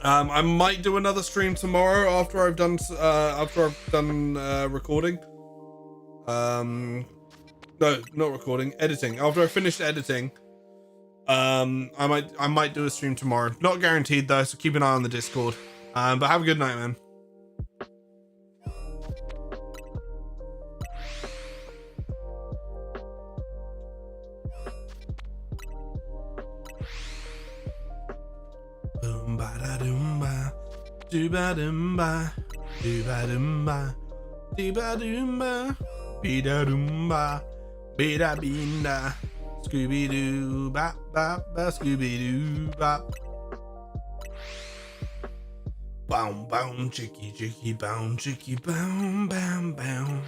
I might do another stream tomorrow after I've done recording. No, not recording, editing. After I finished editing, I might do a stream tomorrow. Not guaranteed though, so keep an eye on the Discord. But have a good night, man. Boom ba da doom ba, do ba doom ba, do ba doom ba, do ba doom ba, be da doom ba, be da bee da, Scooby Doo ba ba ba, Scooby Doo ba. Boom boom chicky chicky boom chicky boom bam bam.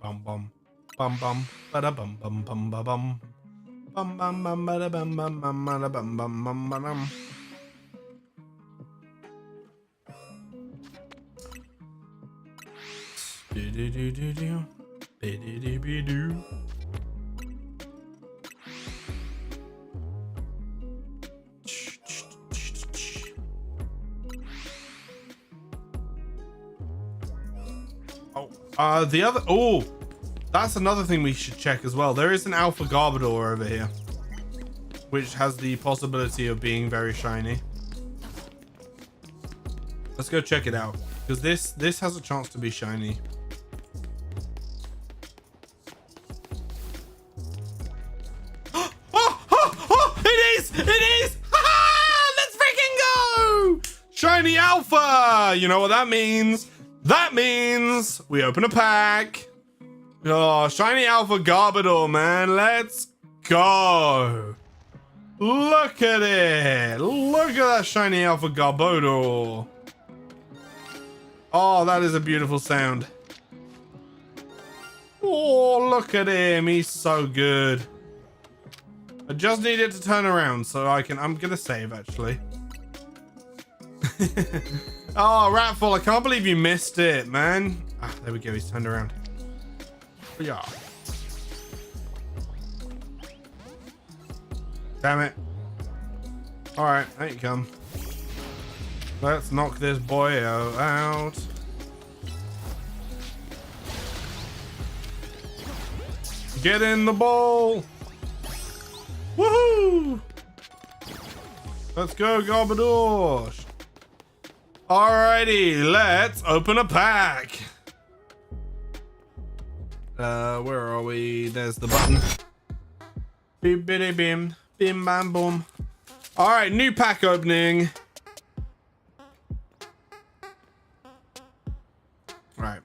Bum bum bum bum ba da bum bum bum ba bum. Bum bum bum ba da bum bum bum ba da bum bum bum ba dum. Do do do do do, be do do be do. Oh, the other. Oh. That's another thing we should check as well. There is an Alpha Garbodor over here, which has the possibility of being very shiny. Let's go check it out. Because this has a chance to be shiny. It is! Let's freaking go! Shiny Alpha! You know what that means? That means we open a pack. Oh, Shiny Alpha Garbodor, man. Let's go. Look at it. Look at that Shiny Alpha Garbodor. Oh, that is a beautiful sound. Oh, look at him. He's so good. I just need it to turn around so I'm gonna save actually. Oh, Ratfall, I can't believe you missed it, man. Ah, there we go, he's turned around. Yeah. Damn it. Alright, there you come. Let's knock this boy out. Get in the ball. Woohoo! Let's go, Garbodor. Alrighty, let's open a pack. Where are we? There's the button. Beep bitty bim. Bim bam boom. Alright, new pack opening. Alright.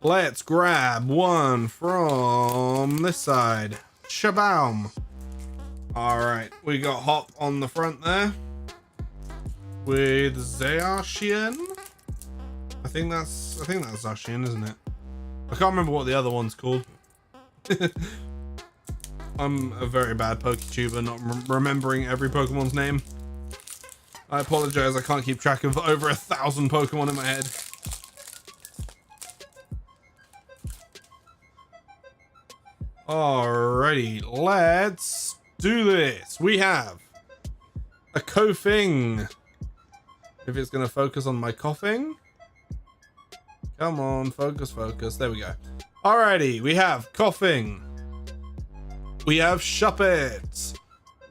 Let's grab one from this side. Shaboom. Alright, we got Hop on the front there. With Zacian. I think that's Zacian, isn't it? I can't remember what the other one's called. I'm a very bad PokeTuber, not remembering every Pokemon's name. I apologize, I can't keep track of over 1,000 Pokemon in my head. Alrighty, let's do this. We have a Koffing. If it's gonna focus on my coughing. Come on, focus. There we go. Alrighty, we have Koffing. We have Shuppet.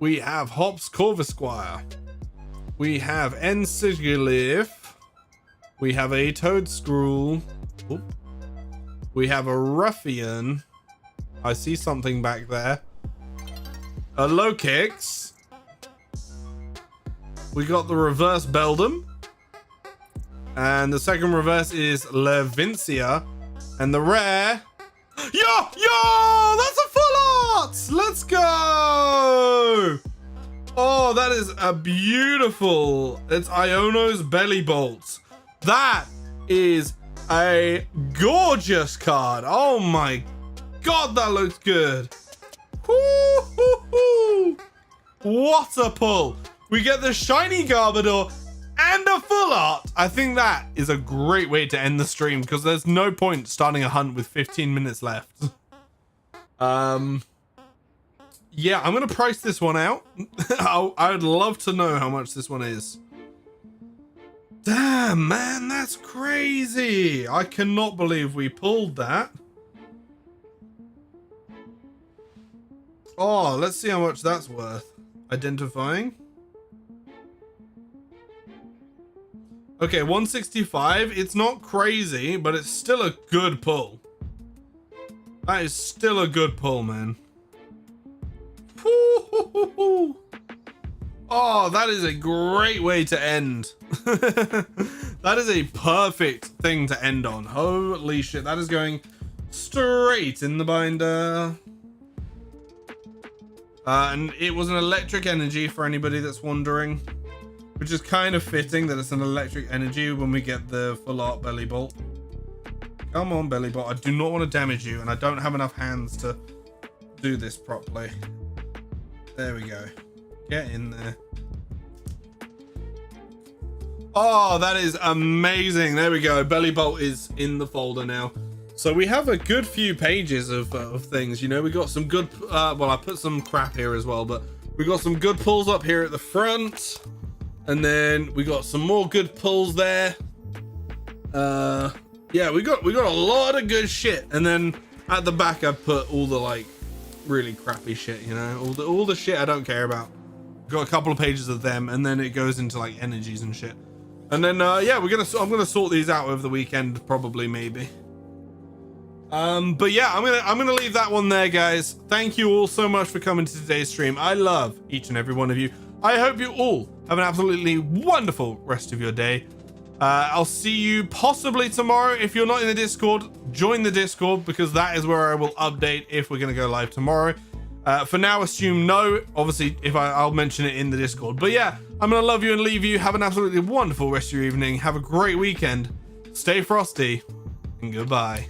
We have Hops Corvisquire. We have Ensigilyph. We have a Toadscruel. Oop. We have a Ruffian. I see something back there. A Lokix. We got the reverse Beldum. And the second reverse is Levincia. And the rare... Yo! That's a full art! Let's go! Oh, that is a beautiful... It's Iono's Belly Bolt. That is a gorgeous card. Oh my god, that looks good. Woo-hoo-hoo. What a pull. We get the shiny Garbodor and a full art. I think that is a great way to end the stream because there's no point starting a hunt with 15 minutes left. Yeah, I'm gonna price this one out. I would love to know how much this one is. Damn, man, that's crazy. I cannot believe we pulled that. Oh, let's see how much that's worth. Identifying. Okay, 165. It's not crazy, but it's still a good pull. That is still a good pull, man. Oh, that is a great way to end. That is a perfect thing to end on. Holy shit, that is going straight in the binder. And it was an electric energy for anybody that's wondering, which is kind of fitting that it's an electric energy when we get the full art Belly Bolt. Come on, Belly Bolt. I do not want to damage you, and I don't have enough hands to do this properly. There we go. Get in there. Oh, that is amazing. There we go. Belly Bolt is in the folder now. So we have a good few pages of things. You know, we got some good... well, I put some crap here as well, but we got some good pulls up here at the front. And then we got some more good pulls there. Yeah, we got a lot of good shit. And then at the back, I put all the, like, really crappy shit, you know? All the shit I don't care about. Got a couple of pages of them, and then it goes into, like, energies and shit. And then yeah, I'm gonna sort these out over the weekend, probably, maybe. But yeah, I'm gonna leave that one there, guys. Thank you all so much for coming to today's stream. I love each and every one of you. I hope you all have an absolutely wonderful rest of your day. I'll see you possibly tomorrow. If you're not in the Discord, join the Discord, because that is where I will update if we're gonna go live tomorrow. For now, assume no. Obviously, if I'll mention it in the Discord. But yeah, I'm gonna love you and leave you. Have an absolutely wonderful rest of your evening. Have a great weekend. Stay frosty, and goodbye.